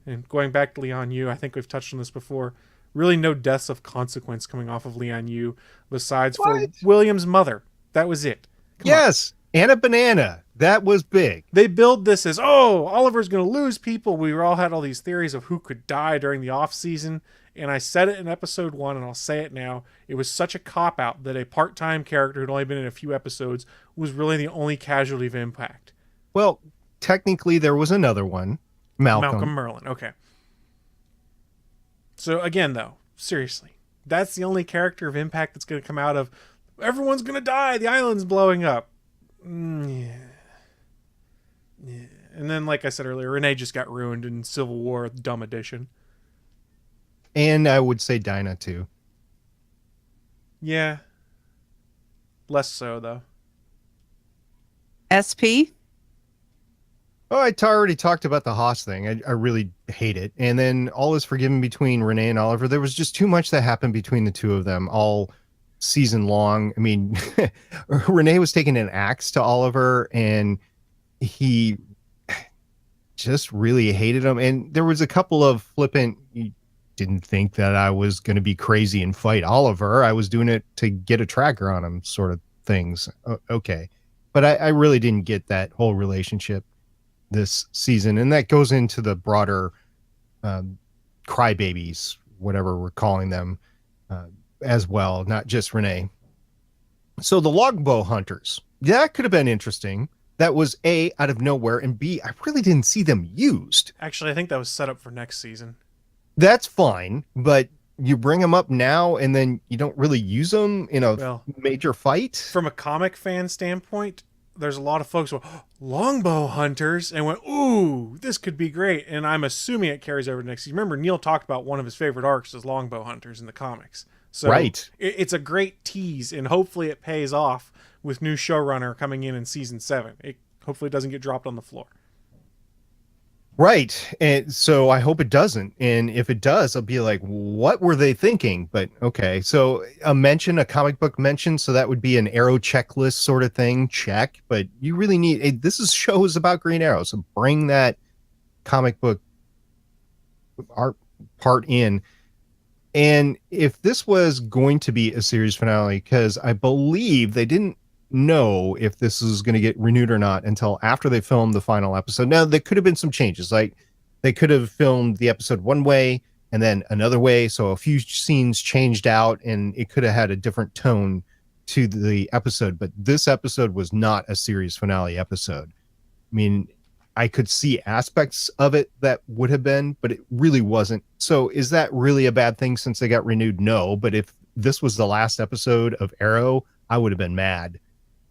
And going back to Lian Yu, I think we've touched on this before, really no deaths of consequence coming off of Lian Yu besides for William's mother. That was it. Come on. Anna Banana. That was big. They build this as, oh, Oliver's going to lose people. We all had all these theories of who could die during the off season. And I said it in episode 1, and I'll say it now. It was such a cop-out that a part-time character who'd only been in a few episodes was really the only casualty of impact. Well, technically there was another one. Malcolm Merlin. Okay. So again, though, seriously, that's the only character of impact that's going to come out of, everyone's going to die, the island's blowing up. Yeah. And then, like I said earlier, Rene just got ruined in Civil War, Dumb Edition. And I would say Dinah, too. Yeah. Less so, though. SP? Oh, already talked about the Haas thing. I really hate it. And then all is forgiven between Rene and Oliver. There was just too much that happened between the two of them all season long. I mean, Rene was taking an axe to Oliver, and he just really hated him. And there was a couple of flippant, you didn't think that I was going to be crazy and fight Oliver. I was doing it to get a tracker on him sort of things. Okay. But I really didn't get that whole relationship this season, and that goes into the broader crybabies, whatever we're calling them, as well, not just Rene. So the longbow hunters, that could have been interesting. That was A, out of nowhere, and B, I really didn't see them used. Actually, I think that was set up for next season. That's fine, but you bring them up now and then you don't really use them in a major fight? From a comic fan standpoint, there's a lot of folks who went, longbow hunters, and went, ooh, this could be great. And I'm assuming it carries over to next season. Remember, Neil talked about one of his favorite arcs as longbow hunters in the comics. So right. It's a great tease, and hopefully it pays off with new showrunner coming in season 7. It hopefully doesn't get dropped on the floor. Right. And so I hope it doesn't. And if it does, I'll be like, what were they thinking? But okay. So a comic book mention. So that would be an Arrow checklist sort of thing. Check. But you really need, show is about Green Arrow. So bring that comic book art part in. And if this was going to be a series finale, because I believe they didn't know if this is going to get renewed or not until after they filmed the final episode. Now, there could have been some changes. Like they could have filmed the episode one way and then another way. So a few scenes changed out and it could have had a different tone to the episode. But this episode was not a series finale episode. I mean, I could see aspects of it that would have been, but it really wasn't. So is that really a bad thing since they got renewed? No. But if this was the last episode of Arrow, I would have been mad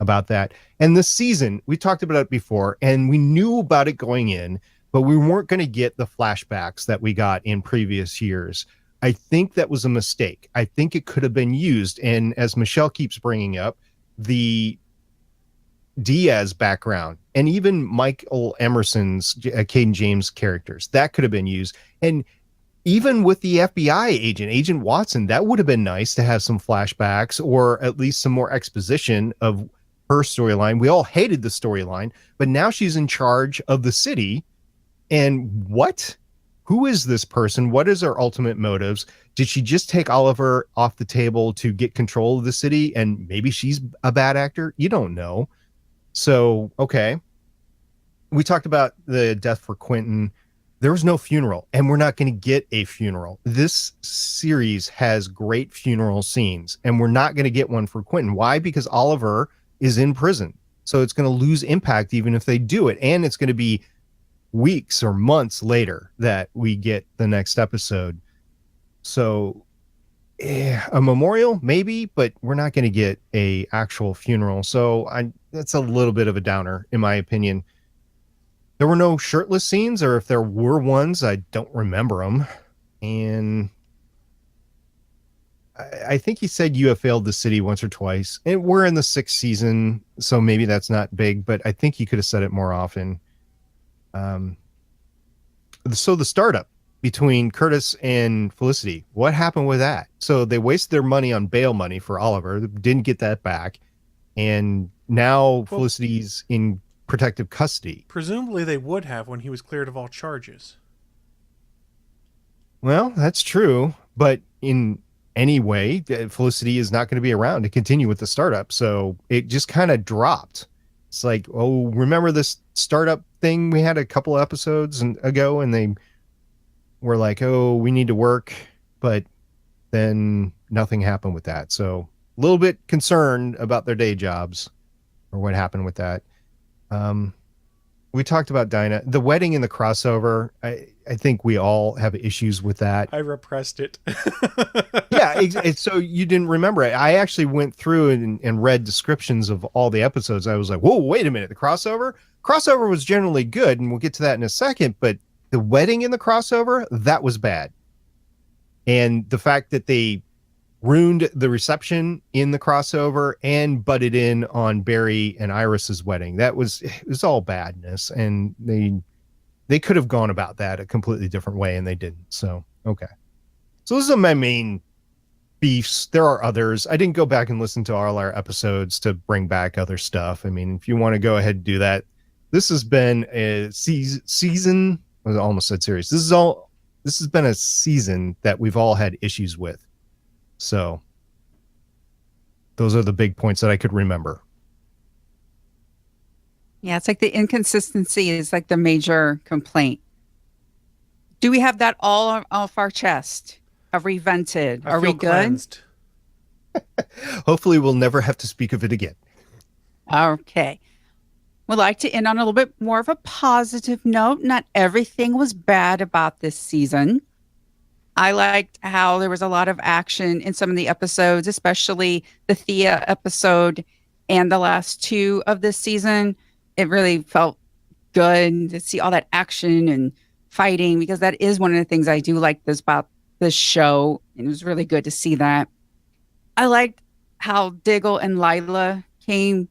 about that. And this season, we talked about it before, and we knew about it going in, but we weren't going to get the flashbacks that we got in previous years. I think that was a mistake. I think it could have been used. And as Michelle keeps bringing up, the Diaz background and even Michael Emerson's Caden James characters, that could have been used. And even with the FBI Agent Watson, that would have been nice to have some flashbacks or at least some more exposition of her storyline. We all hated the storyline, but now she's in charge of the city. And who is this person? What is her ultimate motives? Did she just take Oliver off the table to get control of the city? And maybe she's a bad actor. You don't know. So, okay. We talked about the death for Quentin. There was no funeral, and we're not going to get a funeral. This series has great funeral scenes, and we're not going to get one for Quentin. Why? Because Oliver is in prison. So it's going to lose impact even if they do it. And it's going to be weeks or months later that we get the next episode. So a memorial, maybe, but we're not going to get a actual funeral. So that's a little bit of a downer, in my opinion. There were no shirtless scenes, or if there were ones, I don't remember them. And I think he said you have failed the city once or twice. And we're in the 6th season, so maybe that's not big, but I think he could have said it more often. So the startup between Curtis and Felicity, what happened with that? So they wasted their money on bail money for Oliver, didn't get that back. And now Felicity's in protective custody. Presumably they would have when he was cleared of all charges. Well, that's true. But in any way, Felicity is not going to be around to continue with the startup. So it just kind of dropped. It's like, oh, remember this startup thing we had a couple episodes ago, and they were like, oh, we need to work, but then nothing happened with that. So a little bit concerned about their day jobs or what happened with that. We talked about Dinah, the wedding in the crossover. I think we all have issues with that. I repressed it. Yeah. So you didn't remember it. I actually went through and read descriptions of all the episodes. I was like, whoa, wait a minute. The crossover was generally good. And we'll get to that in a second, but the wedding in the crossover, that was bad. And the fact that they ruined the reception in the crossover and butted in on Barry and Iris's wedding. It was all badness, and they could have gone about that a completely different way, and they didn't. So, okay. So those are my main beefs. There are others. I didn't go back and listen to all our episodes to bring back other stuff. I mean, if you want to go ahead and do that, this has been a season. I almost said series. This has been a season that we've all had issues with. So those are the big points that I could remember. Yeah, it's like the inconsistency is like the major complaint. Do we have that all off our chest? Have we vented? I Are we feel good? cleansed. Hopefully we'll never have to speak of it again. Okay. Would like to end on a little bit more of a positive note. Not everything was bad about this season. I liked how there was a lot of action in some of the episodes, especially the Thea episode and the last two of this season. It really felt good to see all that action and fighting, because that is one of the things I do like about this show. And it was really good to see that. I liked how Diggle and Lila came,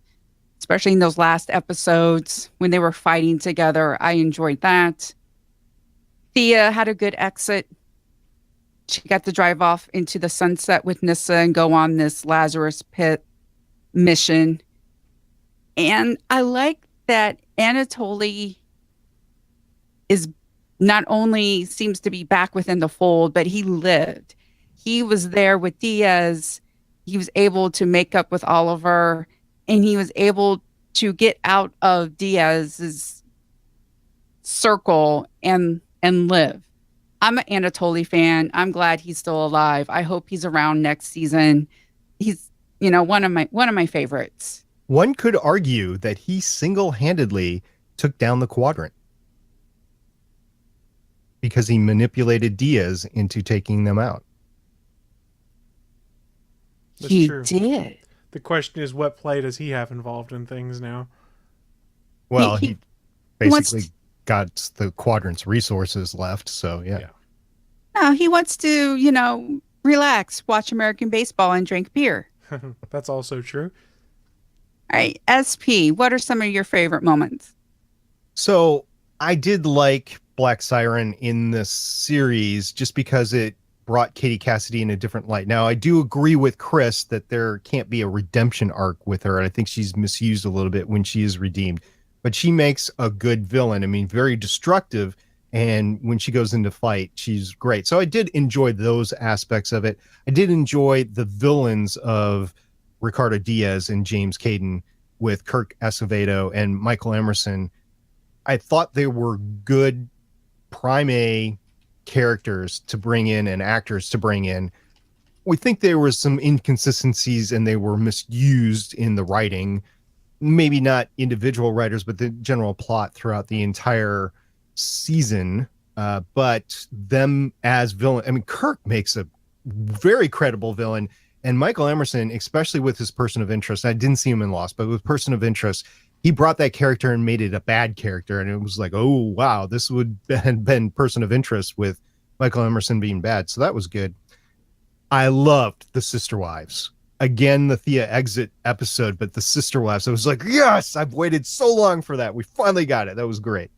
especially in those last episodes when they were fighting together. I enjoyed that. Thea had a good exit. She got to drive off into the sunset with Nyssa and go on this Lazarus Pit mission. And I like that Anatoly is not only seems to be back within the fold, but he lived. He was there with Diaz. He was able to make up with Oliver, and he was able to get out of Diaz's circle and live. I'm an Anatoly fan. I'm glad he's still alive. I hope he's around next season. He's, one of my favorites. One could argue that he single-handedly took down the Quadrant because he manipulated Diaz into taking them out. That's He true. did. The question is, what play does he have involved in things now? Well, He he wants basically got the Quadrant's resources left, so yeah. No, he wants to, relax, watch American baseball, and drink beer. That's also true. All right, SP, what are some of your favorite moments? So I did like Black Siren in this series just because it brought Katie Cassidy in a different light. Now, I do agree with Chris that there can't be a redemption arc with her. I think she's misused a little bit when she is redeemed, but she makes a good villain. I mean, very destructive. And when she goes into fight, she's great. So I did enjoy those aspects of it. I did enjoy the villains of Ricardo Diaz and James Caden with Kirk Acevedo and Michael Emerson. I thought they were good prime A characters to bring in and actors to bring in. We think there was some inconsistencies and they were misused in the writing. Maybe not individual writers, but the general plot throughout the entire season. But them as villain, I mean, Kirk makes a very credible villain. And Michael Emerson, especially with his person of interest, I didn't see him in Lost, but with person of interest, he brought that character and made it a bad character. And it was like, oh, wow, this would have been person of interest with Michael Emerson being bad. So that was good. I loved the Sister Wives. Again, the Thea exit episode, but the Sister Wives, I was like, yes, I've waited so long for that. We finally got it. That was great.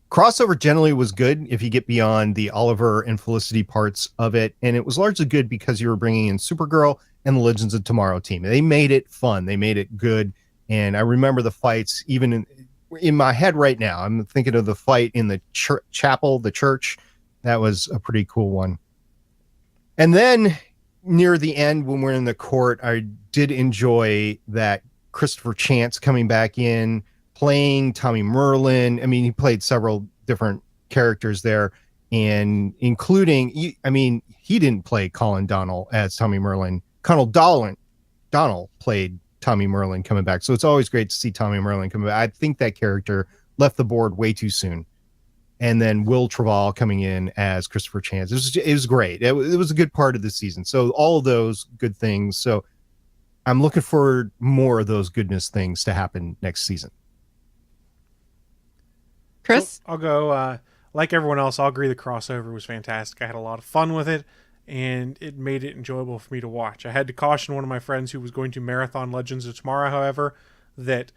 Crossover generally was good if you get beyond the Oliver and Felicity parts of it. And it was largely good because you were bringing in Supergirl and the Legends of Tomorrow team. They made it fun. They made it good. And I remember the fights even in my head right now. I'm thinking of the fight in the chapel, the church. That was a pretty cool one. And then near the end, when we're in the court, I did enjoy that Christopher Chance coming back in, playing Tommy Merlin. I mean, he played several different characters there, and including, he didn't play Colin Donnell as Tommy Merlin. Colonel Donnell played Tommy Merlin coming back. So it's always great to see Tommy Merlin coming back. I think that character left the board way too soon. And then Will Trevall coming in as Christopher Chance. It was great. It was a good part of the season. So all of those good things. So I'm looking for more of those goodness things to happen next season. Chris? So I'll go, like everyone else, I'll agree the crossover was fantastic. I had a lot of fun with it. and it made it enjoyable for me to watch. I had to caution one of my friends who was going to marathon Legends of Tomorrow, however, that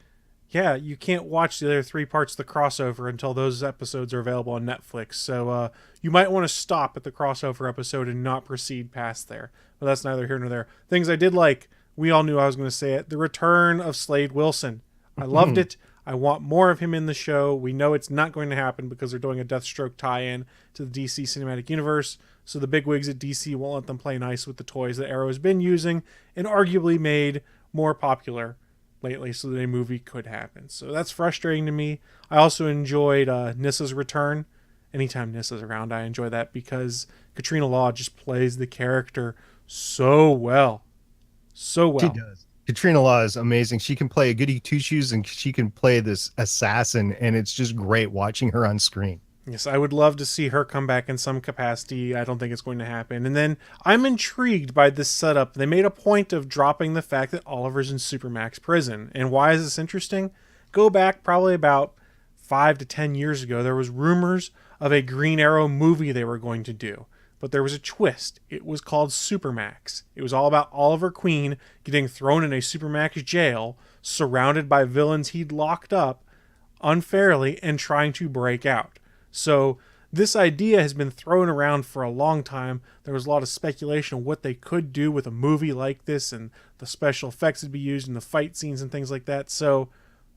yeah, you can't watch the other 3 parts of the crossover until those episodes are available on Netflix. So you might want to stop at the crossover episode and not proceed past there. But that's neither here nor there. Things I did like, we all knew I was going to say it, the return of Slade Wilson. I loved it. I want more of him in the show. We know it's not going to happen because they're doing a Deathstroke tie-in to the DC Cinematic Universe. So the bigwigs at DC won't let them play nice with the toys that Arrow has been using and arguably made more popular lately, so that a movie could happen. So that's frustrating to me. I also enjoyed Nissa's return. Anytime Nissa's around, I enjoy that because Katrina Law just plays the character so well. So well. She does. Katrina Law is amazing. She can play a goody two-shoes and she can play this assassin, and it's just great watching her on screen. Yes, I would love to see her come back in some capacity. I don't think it's going to happen. And then I'm intrigued by this setup. They made a point of dropping the fact that Oliver's in Supermax prison. And why is this interesting? Go back probably about 5 to 10 years ago. There was rumors of a Green Arrow movie they were going to do. But there was a twist. It was called Supermax. It was all about Oliver Queen getting thrown in a Supermax jail, surrounded by villains he'd locked up unfairly and trying to break out. So this idea has been thrown around for a long time. There was a lot of speculation on what they could do with a movie like this and the special effects that'd be used in the fight scenes and things like that. So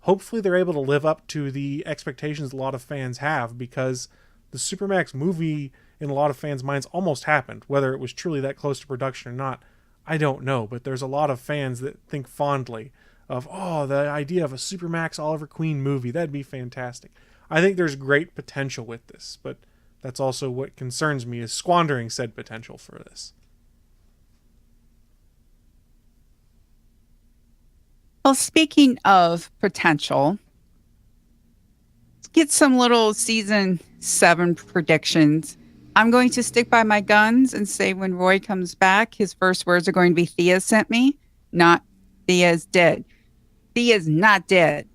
hopefully they're able to live up to the expectations a lot of fans have, because the Supermax movie in a lot of fans' minds almost happened. Whether it was truly that close to production or not, I don't know. But there's a lot of fans that think fondly of, oh, the idea of a Supermax Oliver Queen movie. That'd be fantastic. I think there's great potential with this, but that's also what concerns me, is squandering said potential for this. Well, speaking of potential, let's get some little season 7 predictions. I'm going to stick by my guns and say when Roy comes back, his first words are going to be, Thea sent me, not Thea's dead. Thea's not dead.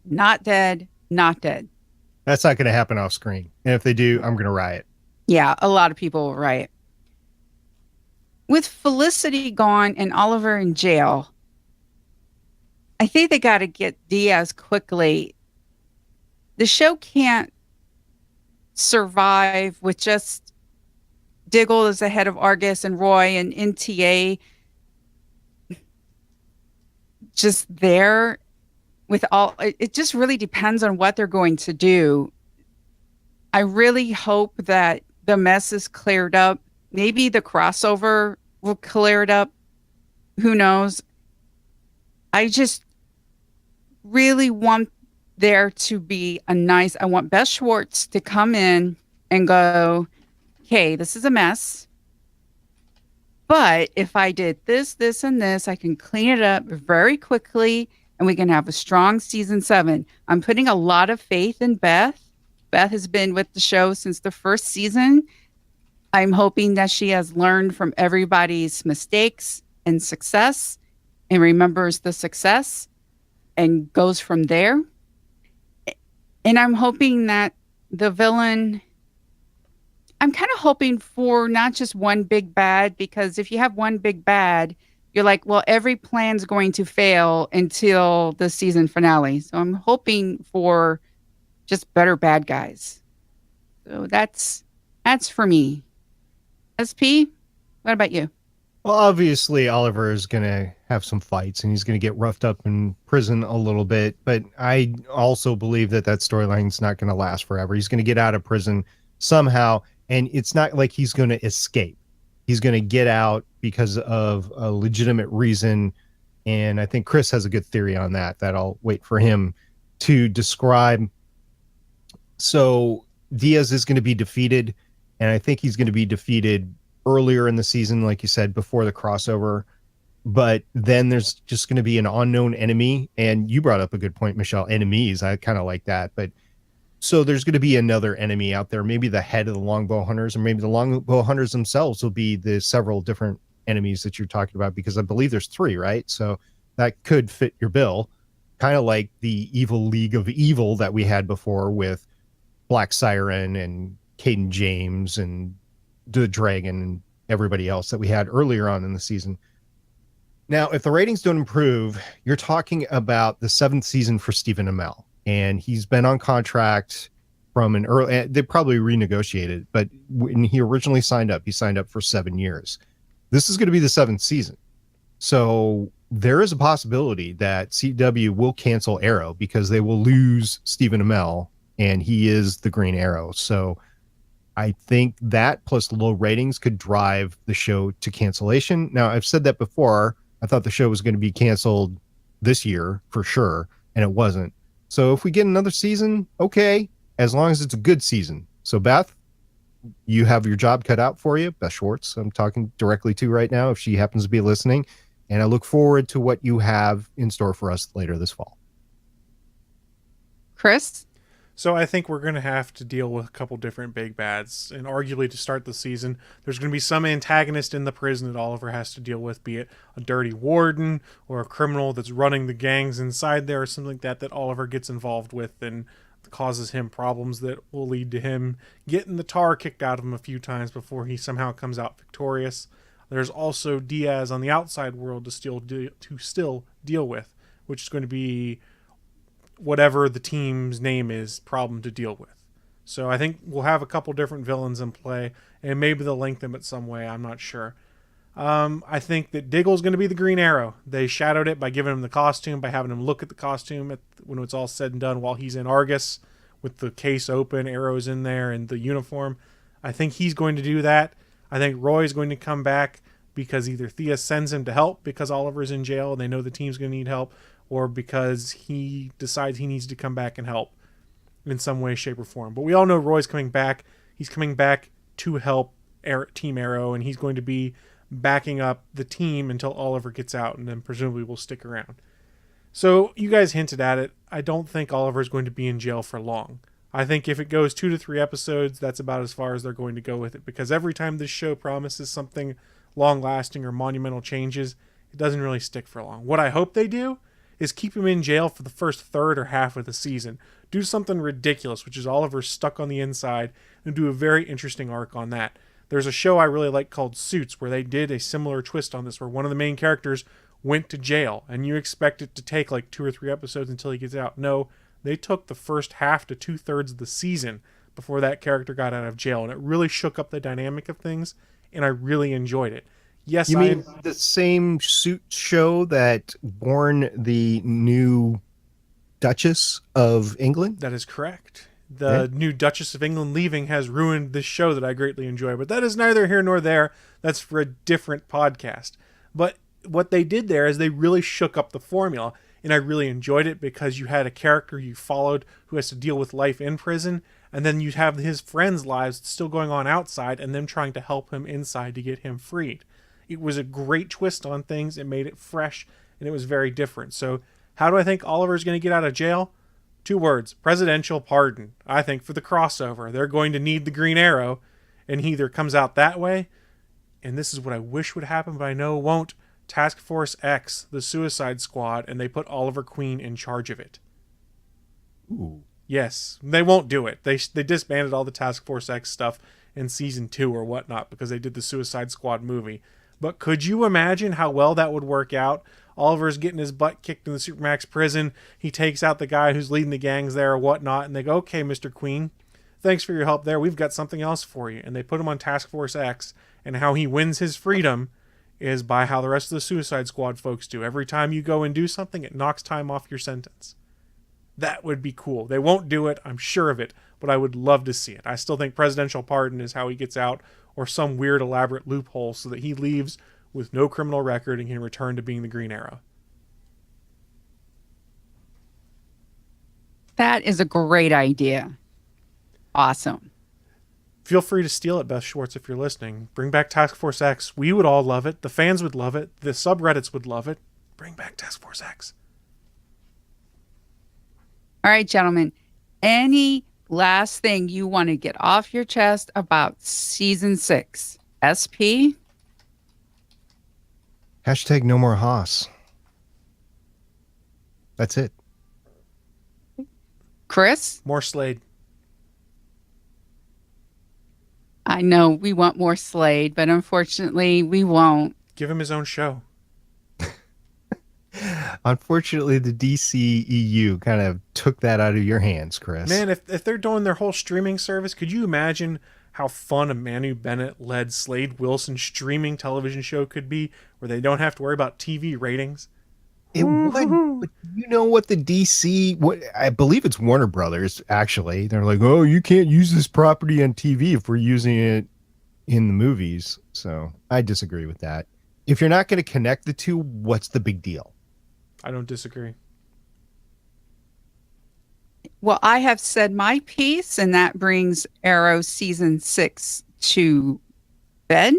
Not dead. Not dead. That's not going to happen off screen. And if they do, I'm going to riot. Yeah, a lot of people will riot. With Felicity gone and Oliver in jail, I think they got to get Diaz quickly. The show can't survive with just Diggle as the head of Argus and Roy and NTA just there with all. It just really depends on what they're going to do. I really hope that the mess is cleared up. Maybe the crossover will clear it up. Who knows? I just really want there to be I want Beth Schwartz to come in and go, okay, this is a mess. But if I did this, this, and this, I can clean it up very quickly and we can have a strong season 7. I'm putting a lot of faith in Beth. Beth has been with the show since the first season. I'm hoping that she has learned from everybody's mistakes and success and remembers the success and goes from there. And I'm hoping that the villain, I'm kind of hoping for not just one big bad, because if you have one big bad, you're like, well, every plan's going to fail until the season finale. So I'm hoping for just better bad guys. So that's for me. SP, what about you? Well, obviously, Oliver is going to have some fights and he's going to get roughed up in prison a little bit. But I also believe that storyline's not going to last forever. He's going to get out of prison somehow. And it's not like he's going to escape. He's going to get out because of a legitimate reason. And I think Chris has a good theory on that I'll wait for him to describe. So Diaz is going to be defeated. And I think he's going to be defeated earlier in the season, like you said, before the crossover. But then there's just going to be an unknown enemy. And you brought up a good point, Michelle, enemies. I kind of like that. But so there's going to be another enemy out there, maybe the head of the longbow hunters, or maybe the longbow hunters themselves will be the several different enemies that you're talking about, because I believe there's 3, right? So that could fit your bill, kind of like the evil League of Evil that we had before with Black Siren and Caden James and the Dragon and everybody else that we had earlier on in the season. Now, if the ratings don't improve, you're talking about the 7th season for Stephen Amell, and he's been on contract from an early. They probably renegotiated, but when he originally signed up, he signed up for 7 years. This is going to be the 7th season, so there is a possibility that CW will cancel Arrow because they will lose Stephen Amell, and he is the Green Arrow. So I think that plus the low ratings could drive the show to cancellation. Now, I've said that before. I thought the show was going to be canceled this year for sure, and it wasn't. So if we get another season, okay, as long as it's a good season. So Beth, you have your job cut out for you. Beth Schwartz, I'm talking directly to right now if she happens to be listening. And I look forward to what you have in store for us later this fall. Chris? So I think we're going to have to deal with a couple different big bads. And arguably to start the season, there's going to be some antagonist in the prison that Oliver has to deal with, be it a dirty warden or a criminal that's running the gangs inside there or something like that that Oliver gets involved with and causes him problems that will lead to him getting the tar kicked out of him a few times before he somehow comes out victorious. There's also Diaz on the outside world to still deal with, which is going to be whatever the team's name is, problem to deal with. So I think we'll have a couple different villains in play, and maybe they'll link them in some way. I'm not sure. I think that Diggle's going to be the Green Arrow. They shadowed it by giving him the costume, by having him look at the costume when it's all said and done while he's in Argus with the case open, arrows in there, and the uniform. I think he's going to do that. I think Roy's going to come back because either Thea sends him to help because Oliver's in jail and they know the team's going to need help, or because he decides he needs to come back and help in some way, shape, or form. But we all know Roy's coming back. He's coming back to help Team Arrow, and he's going to be backing up the team until Oliver gets out, and then presumably will stick around. So you guys hinted at it. I don't think Oliver's going to be in jail for long. I think if it goes 2 to 3 episodes, that's about as far as they're going to go with it, because every time this show promises something long-lasting or monumental changes, it doesn't really stick for long. What I hope they do is keep him in jail for the first third or half of the season. Do something ridiculous, which is Oliver stuck on the inside, and do a very interesting arc on that. There's a show I really like called Suits, where they did a similar twist on this, where one of the main characters went to jail, and you expect it to take like 2 or 3 episodes until he gets out. No, they took the first half to 2/3 of the season before that character got out of jail, and it really shook up the dynamic of things, and I really enjoyed it. Yes, you mean the same Suit show that born the new Duchess of England? That is correct. The new Duchess of England leaving has ruined this show that I greatly enjoy, but that is neither here nor there. That's for a different podcast. But what they did there is they really shook up the formula, and I really enjoyed it because you had a character you followed who has to deal with life in prison, and then you have his friends' lives still going on outside and them trying to help him inside to get him freed. It was a great twist on things. It made it fresh, and it was very different. So how do I think Oliver's going to get out of jail? 2 words: presidential pardon. I think for the crossover, they're going to need the Green Arrow, and he either comes out that way, and this is what I wish would happen, but I know it won't, Task Force X, the Suicide Squad, and they put Oliver Queen in charge of it. Ooh. Yes, they won't do it. They disbanded all the Task Force X stuff in season 2 or whatnot because they did the Suicide Squad movie. But could you imagine how well that would work out? Oliver's getting his butt kicked in the Supermax prison. He takes out the guy who's leading the gangs there or whatnot, and they go, "Okay, Mr. Queen, thanks for your help there. We've got something else for you." And they put him on Task Force X, and how he wins his freedom is by how the rest of the Suicide Squad folks do. Every time you go and do something, it knocks time off your sentence. That would be cool. They won't do it, I'm sure of it, but I would love to see it. I still think presidential pardon is how he gets out, or some weird elaborate loophole so that he leaves with no criminal record and can return to being the Green Arrow. That is a great idea. Awesome. Feel free to steal it, Beth Schwartz, if you're listening. Bring back Task Force X. We would all love it. The fans would love it. The subreddits would love it. Bring back Task Force X. All right, gentlemen. Any last thing you want to get off your chest about season 6? SP? Hashtag no more Haas. That's it. Chris? More Slade. I know we want more Slade, but unfortunately we won't. Give him his own show. Unfortunately, the DCEU kind of took that out of your hands, Chris. Man, if they're doing their whole streaming service, could you imagine how fun a Manu Bennett-led Slade Wilson streaming television show could be, where they don't have to worry about TV ratings? It would, but you know what the DC, what I believe it's Warner Brothers, actually. They're like, oh, you can't use this property on TV if we're using it in the movies. So I disagree with that. If you're not going to connect the two, what's the big deal? I don't disagree. Well, I have said my piece, and that brings Arrow season 6 to bed.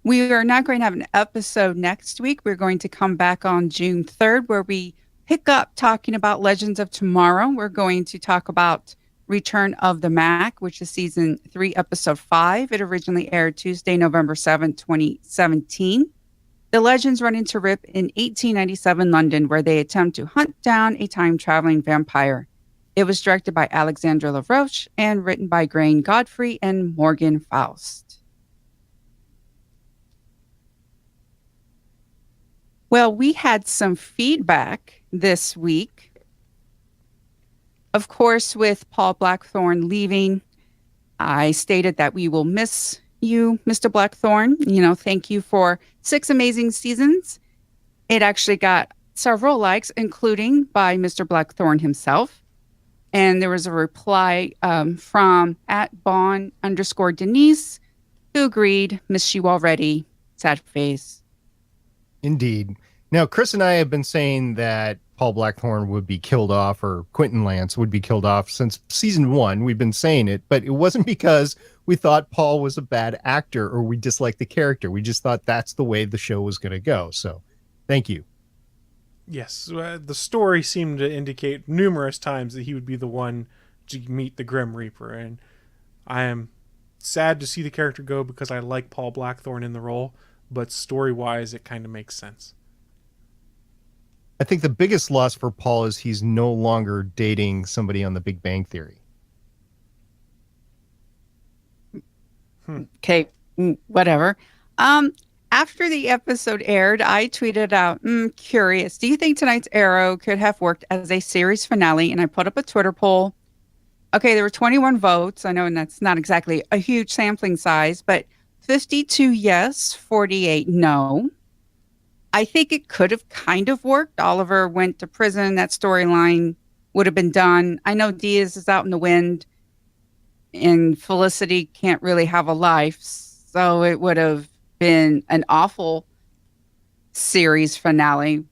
We are not going to have an episode next week. We're going to come back on June 3rd, where we pick up talking about Legends of Tomorrow. We're going to talk about Return of the Mac, which is season 3, episode 5. It originally aired Tuesday, November 7th, 2017. The legends run into Rip in 1897 London, where they attempt to hunt down a time-traveling vampire. It was directed by Alexandra LaRoche and written by Grain Godfrey and Morgan Faust. Well, we had some feedback this week. Of course, with Paul Blackthorne leaving, I stated that we will miss you, Mr. Blackthorne. Thank you for 6 amazing seasons. It actually got several likes, including by Mr. Blackthorne himself. And there was a reply from @Bon_Denise, who agreed, miss you already, sad face. Indeed. Now, Chris and I have been saying that Paul Blackthorne would be killed off, or Quentin Lance would be killed off, since season 1. We've been saying it, but it wasn't because we thought Paul was a bad actor or we disliked the character. We just thought that's the way the show was going to go. So thank you. Yes, the story seemed to indicate numerous times that he would be the one to meet the Grim Reaper, and I am sad to see the character go because I like Paul Blackthorne in the role, but story-wise, it kind of makes sense. I think the biggest loss for Paul is he's no longer dating somebody on The Big Bang Theory. Okay, whatever. After the episode aired, I tweeted out, curious, do you think tonight's Arrow could have worked as a series finale? And I put up a Twitter poll. Okay, there were 21 votes. I know, and that's not exactly a huge sampling size, but 52 yes, 48 no. I think it could have kind of worked. Oliver went to prison. That storyline would have been done. I know Diaz is out in the wind, and Felicity can't really have a life, so it would have been an awful series finale.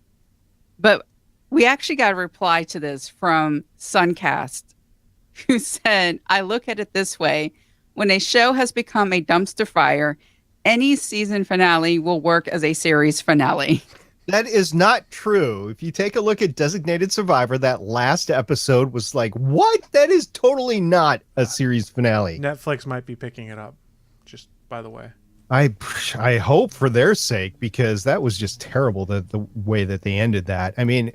But we actually got a reply to this from Suncast, who said, I look at it this way. When a show has become a dumpster fire, any season finale will work as a series finale. That is not true. If you take a look at Designated Survivor, that last episode was like, what? That is totally not a series finale. Netflix might be picking it up, just by the way. I hope for their sake, because that was just terrible, the way that they ended that. I mean,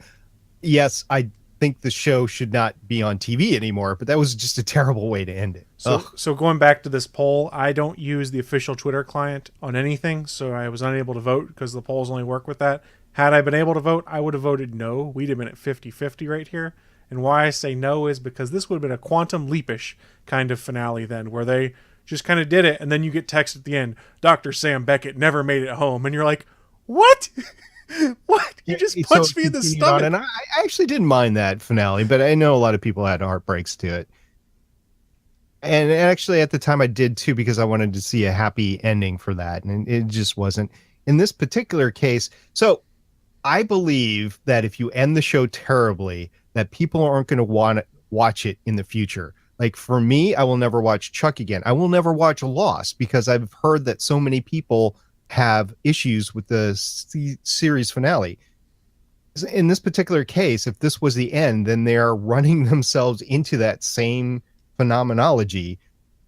yes, I think the show should not be on TV anymore, but that was just a terrible way to end it. So going back to this poll, I don't use the official Twitter client on anything, so I was unable to vote because the polls only work with that. Had I been able to vote, I would have voted no. We'd have been at 50-50 right here. And why I say no is because this would have been a quantum leapish kind of finale then, where they just kind of did it, and then you get text at the end, Dr. Sam Beckett never made it home, and you're like, what? What? You just punched me in the stomach. And I actually didn't mind that finale, but I know a lot of people had heartbreaks to it. And actually at the time I did too, because I wanted to see a happy ending for that, and it just wasn't. In this particular case, so I believe that if you end the show terribly, that people aren't going to want to watch it in the future. Like for me, I will never watch Chuck again. I will never watch Lost because I've heard that so many people have issues with the series finale. In this particular case, if this was the end, then they are running themselves into that same phenomenology.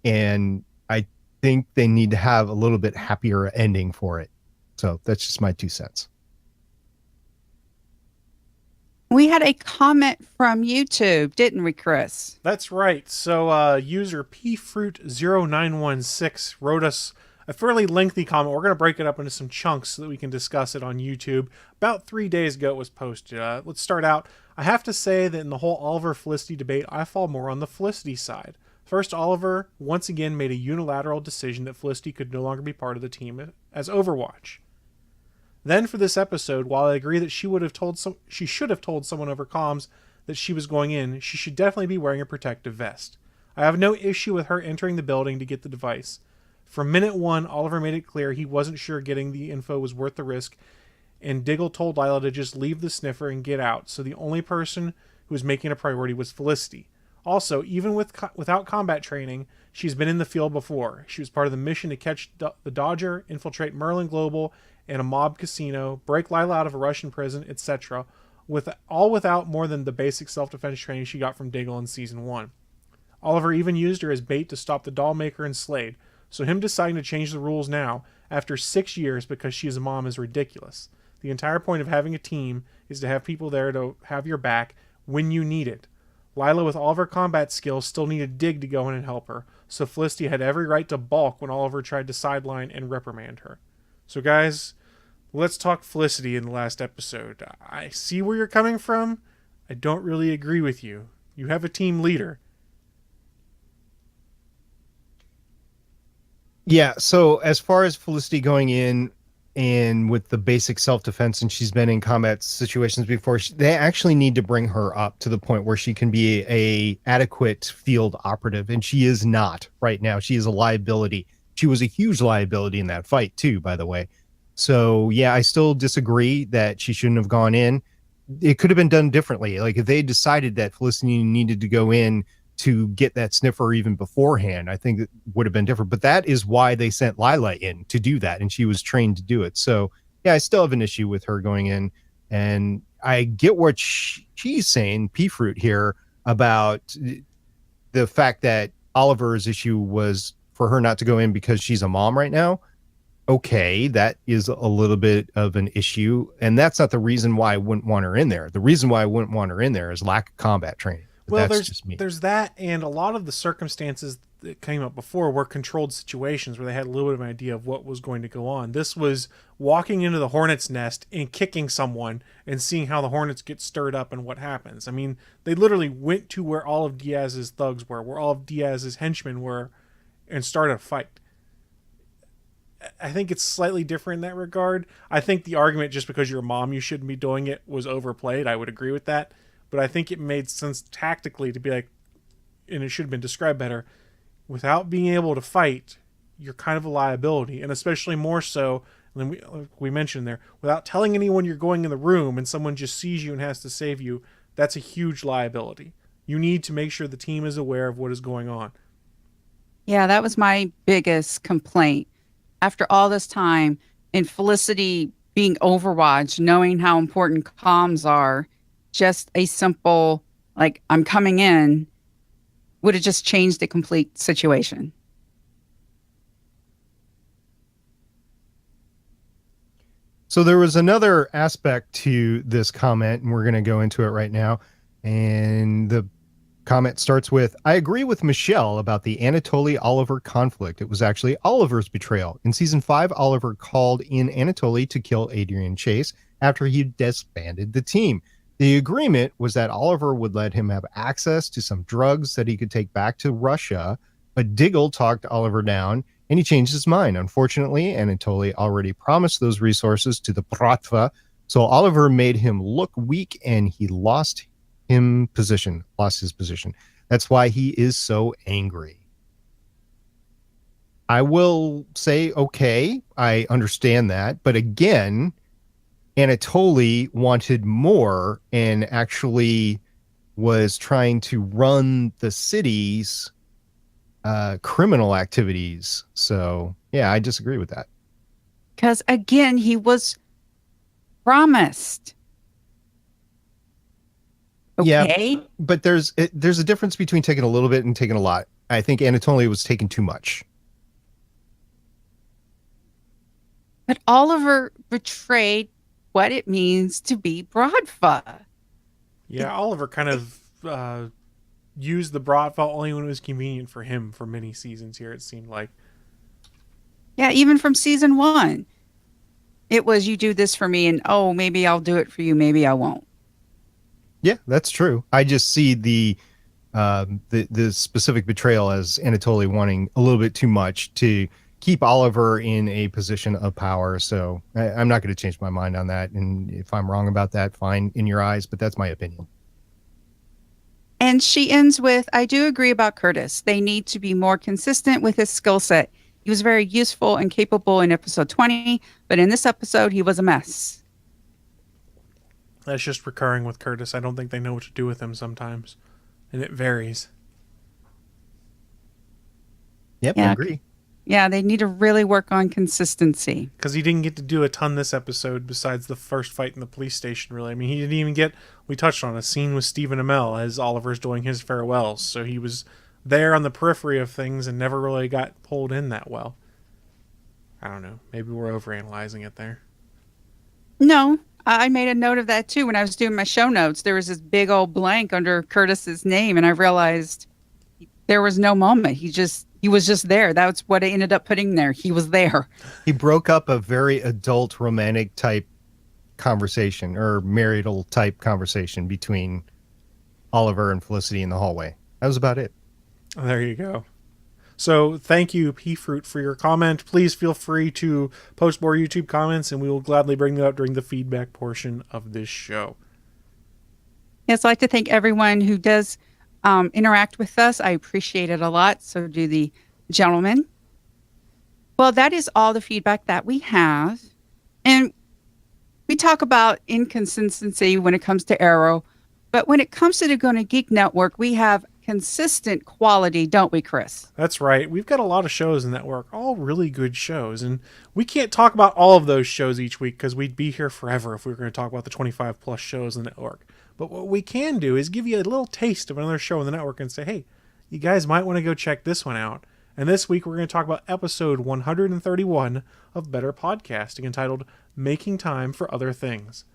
And I think they need to have a little bit happier ending for it. So that's just my 2 cents. We had a comment from YouTube, didn't we, Chris? That's right. So user pfruit0916 wrote us a fairly lengthy comment. We're going to break it up into some chunks so that we can discuss it on YouTube. About 3 days ago it was posted. Let's start out. I have to say that in the whole Oliver-Felicity debate, I fall more on the Felicity side. First, Oliver once again made a unilateral decision that Felicity could no longer be part of the team as Overwatch. Then for this episode, while I agree that she should have told someone over comms that she was going in, she should definitely be wearing a protective vest. I have no issue with her entering the building to get the device. From minute one, Oliver made it clear he wasn't sure getting the info was worth the risk, and Diggle told Lila to just leave the sniffer and get out, so the only person who was making a priority was Felicity. Also, even without combat training, she's been in the field before. She was part of the mission to catch the Dodger, infiltrate Global and a mob casino, break Lila out of a Russian prison, etc., without more than the basic self-defense training she got from Diggle in Season 1. Oliver even used her as bait to stop the doll maker and Slade, so him deciding to change the rules now, after 6 years because she is a mom, is ridiculous. The entire point of having a team is to have people there to have your back when you need it. Lila, with all of her combat skills, still needed Dig to go in and help her, so Felicity had every right to balk when Oliver tried to sideline and reprimand her. So guys, let's talk Felicity in the last episode. I see where you're coming from. I don't really agree with you. You have a team leader. Yeah, so as far as Felicity going in and with the basic self-defense, and she's been in combat situations before, they actually need to bring her up to the point where she can be a adequate field operative, and she is not right now. She is a liability. She was a huge liability in that fight too, by the way. So yeah, I still disagree that she shouldn't have gone in. It could have been done differently. Like if they decided that Felicity needed to go in to get that sniffer even beforehand, I think it would have been different. But that is why they sent Lila in to do that, and she was trained to do it. So yeah, I still have an issue with her going in, and I get what she's saying, P-Fruit here, about the fact that Oliver's issue was for her not to go in because she's a mom right now. Okay, that is a little bit of an issue, and that's not the reason why I wouldn't want her in there. The reason why I wouldn't want her in there is lack of combat training. Well, there's that, and a lot of the circumstances that came up before were controlled situations where they had a little bit of an idea of what was going to go on. This was walking into the hornet's nest and kicking someone and seeing how the hornets get stirred up and what happens. I mean, they literally went to where all of Diaz's thugs were, where all of Diaz's henchmen were, and started a fight. I think it's slightly different in that regard. I think the argument just because you're a mom you shouldn't be doing it was overplayed. I would agree with that. But I think it made sense tactically to be like, and it should have been described better, without being able to fight, you're kind of a liability. And especially more so, than we mentioned there, without telling anyone you're going in the room and someone just sees you and has to save you, that's a huge liability. You need to make sure the team is aware of what is going on. Yeah, that was my biggest complaint. After all this time, and Felicity being Overwatch, knowing how important comms are, just a simple, like, I'm coming in, would have just changed the complete situation. So there was another aspect to this comment, and we're going to go into it right now. And the comment starts with, I agree with Michelle about the Anatoly-Oliver conflict. It was actually Oliver's betrayal. In season 5, Oliver called in Anatoly to kill Adrian Chase after he disbanded the team. The agreement was that Oliver would let him have access to some drugs that he could take back to Russia, but Diggle talked Oliver down, and he changed his mind. Unfortunately, Anatoly already promised those resources to the Bratva, so Oliver made him look weak, and he lost his position. That's why he is so angry. I will say, okay, I understand that, but again, Anatoly wanted more and actually was trying to run the city's criminal activities. So, yeah, I disagree with that. Because, again, he was promised. Okay. Yeah, but there's a difference between taking a little bit and taking a lot. I think Anatoly was taking too much. But Oliver betrayed what it means to be Bratva. Yeah, Oliver kind of used the Bratva only when it was convenient for him for many seasons here, it seemed like. Yeah, even from season 1. It was, you do this for me, and oh, maybe I'll do it for you, maybe I won't. Yeah, that's true. I just see the specific betrayal as Anatoly wanting a little bit too much to keep Oliver in a position of power. So I'm not going to change my mind on that. And if I'm wrong about that, fine in your eyes, but that's my opinion. And she ends with, I do agree about Curtis. They need to be more consistent with his skill set. He was very useful and capable in episode 20, but in this episode, he was a mess. That's just recurring with Curtis. I don't think they know what to do with him sometimes. And it varies. Yep, Yeah. I agree. Yeah, they need to really work on consistency. Because he didn't get to do a ton this episode besides the first fight in the police station, really. I mean, he didn't even get, we touched on a scene with Stephen Amell as Oliver's doing his farewells. So he was there on the periphery of things and never really got pulled in that well. I don't know. Maybe we're overanalyzing it there. No, I made a note of that too. When I was doing my show notes, there was this big old blank under Curtis's name, and I realized there was no moment. He was just there. That's what I ended up putting there. He was there. He broke up a very adult romantic type conversation or marital type conversation between Oliver and Felicity in the hallway. That was about it. There you go. So thank you, P-Fruit, for your comment. Please feel free to post more YouTube comments, and we will gladly bring them up during the feedback portion of this show. Yes, I'd like to thank everyone who does interact with us. I appreciate it a lot. So do the gentlemen. Well, that is all the feedback that we have. And we talk about inconsistency when it comes to Arrow. But when it comes to the Gonna Geek Network, we have consistent quality, don't we, Chris? That's right. We've got a lot of shows in the network, all really good shows. And we can't talk about all of those shows each week because we'd be here forever if we were going to talk about the 25 plus shows in the network. But what we can do is give you a little taste of another show in the network and say, hey, you guys might want to go check this one out. And this week we're going to talk about episode 131 of Better Podcasting, entitled Making Time for Other Things.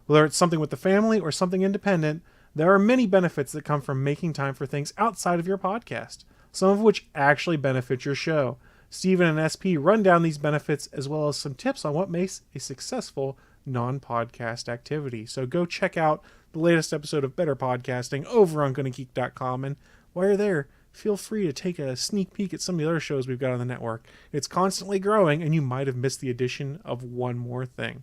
Whether it's something with the family or something independent, there are many benefits that come from making time for things outside of your podcast, some of which actually benefit your show. Steven and SP run down these benefits as well as some tips on what makes a successful non-podcast activity. So go check out the latest episode of Better Podcasting over on GonnaGeek.com, and while you're there, feel free to take a sneak peek at some of the other shows we've got on the network. It's constantly growing, and you might have missed the addition of one more thing.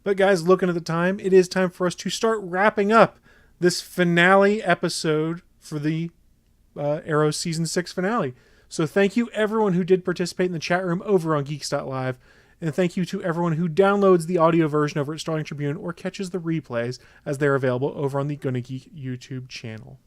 But guys, looking at the time, it is time for us to start wrapping up this finale episode for the Arrow Season 6 finale. So thank you everyone who did participate in the chat room over on Geeks.live. And thank you to everyone who downloads the audio version over at Starling Tribune or catches the replays as they're available over on the Gonna Geek YouTube channel.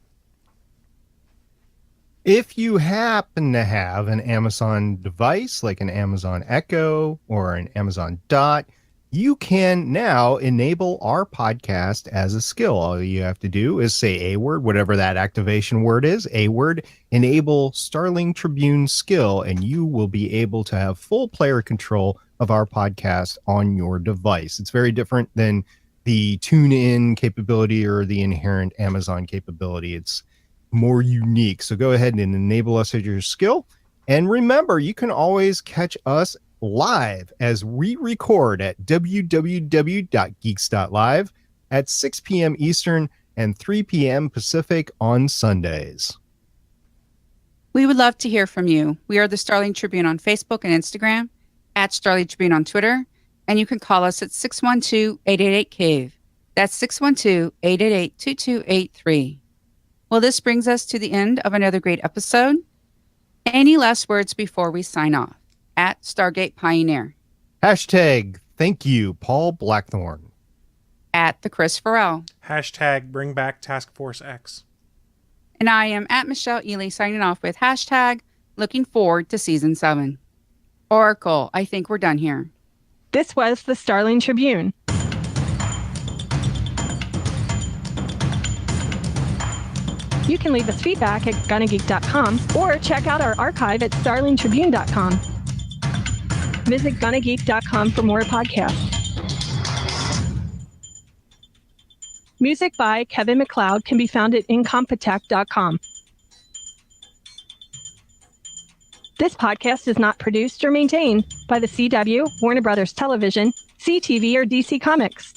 If you happen to have an Amazon device like an Amazon Echo or an Amazon Dot, you can now enable our podcast as a skill. All you have to do is say a word, whatever that activation word is, a word, enable Starling Tribune skill, and you will be able to have full player control of our podcast on your device. It's very different than the tune-in capability or the inherent Amazon capability. It's more unique. So go ahead and enable us as your skill. And remember, you can always catch us live as we record at www.geeks.live at 6 p.m. Eastern and 3 p.m. Pacific on Sundays. We would love to hear from you. We are the Starling Tribune on Facebook and Instagram, at Starling Tribune on Twitter, and you can call us at 612-888-CAVE. That's 612-888-2283. Well, this brings us to the end of another great episode. Any last words before we sign off? At Stargate Pioneer. Hashtag thank you, Paul Blackthorne. At the Chris Farrell. Hashtag bring back Task Force X. And I am at Michelle Ely signing off with hashtag looking forward to season 7. Oracle, I think we're done here. This was the Starling Tribune. You can leave us feedback at GonnaGeek.com or check out our archive at StarlingTribune.com. Visit GonnaGeek.com for more podcasts. Music by Kevin MacLeod can be found at incompetech.com. This podcast is not produced or maintained by the CW, Warner Brothers Television, CTV, or DC Comics.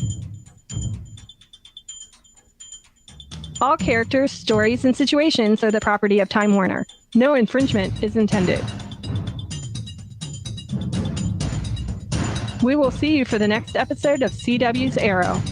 All characters, stories, and situations are the property of Time Warner. No infringement is intended. We will see you for the next episode of CW's Arrow.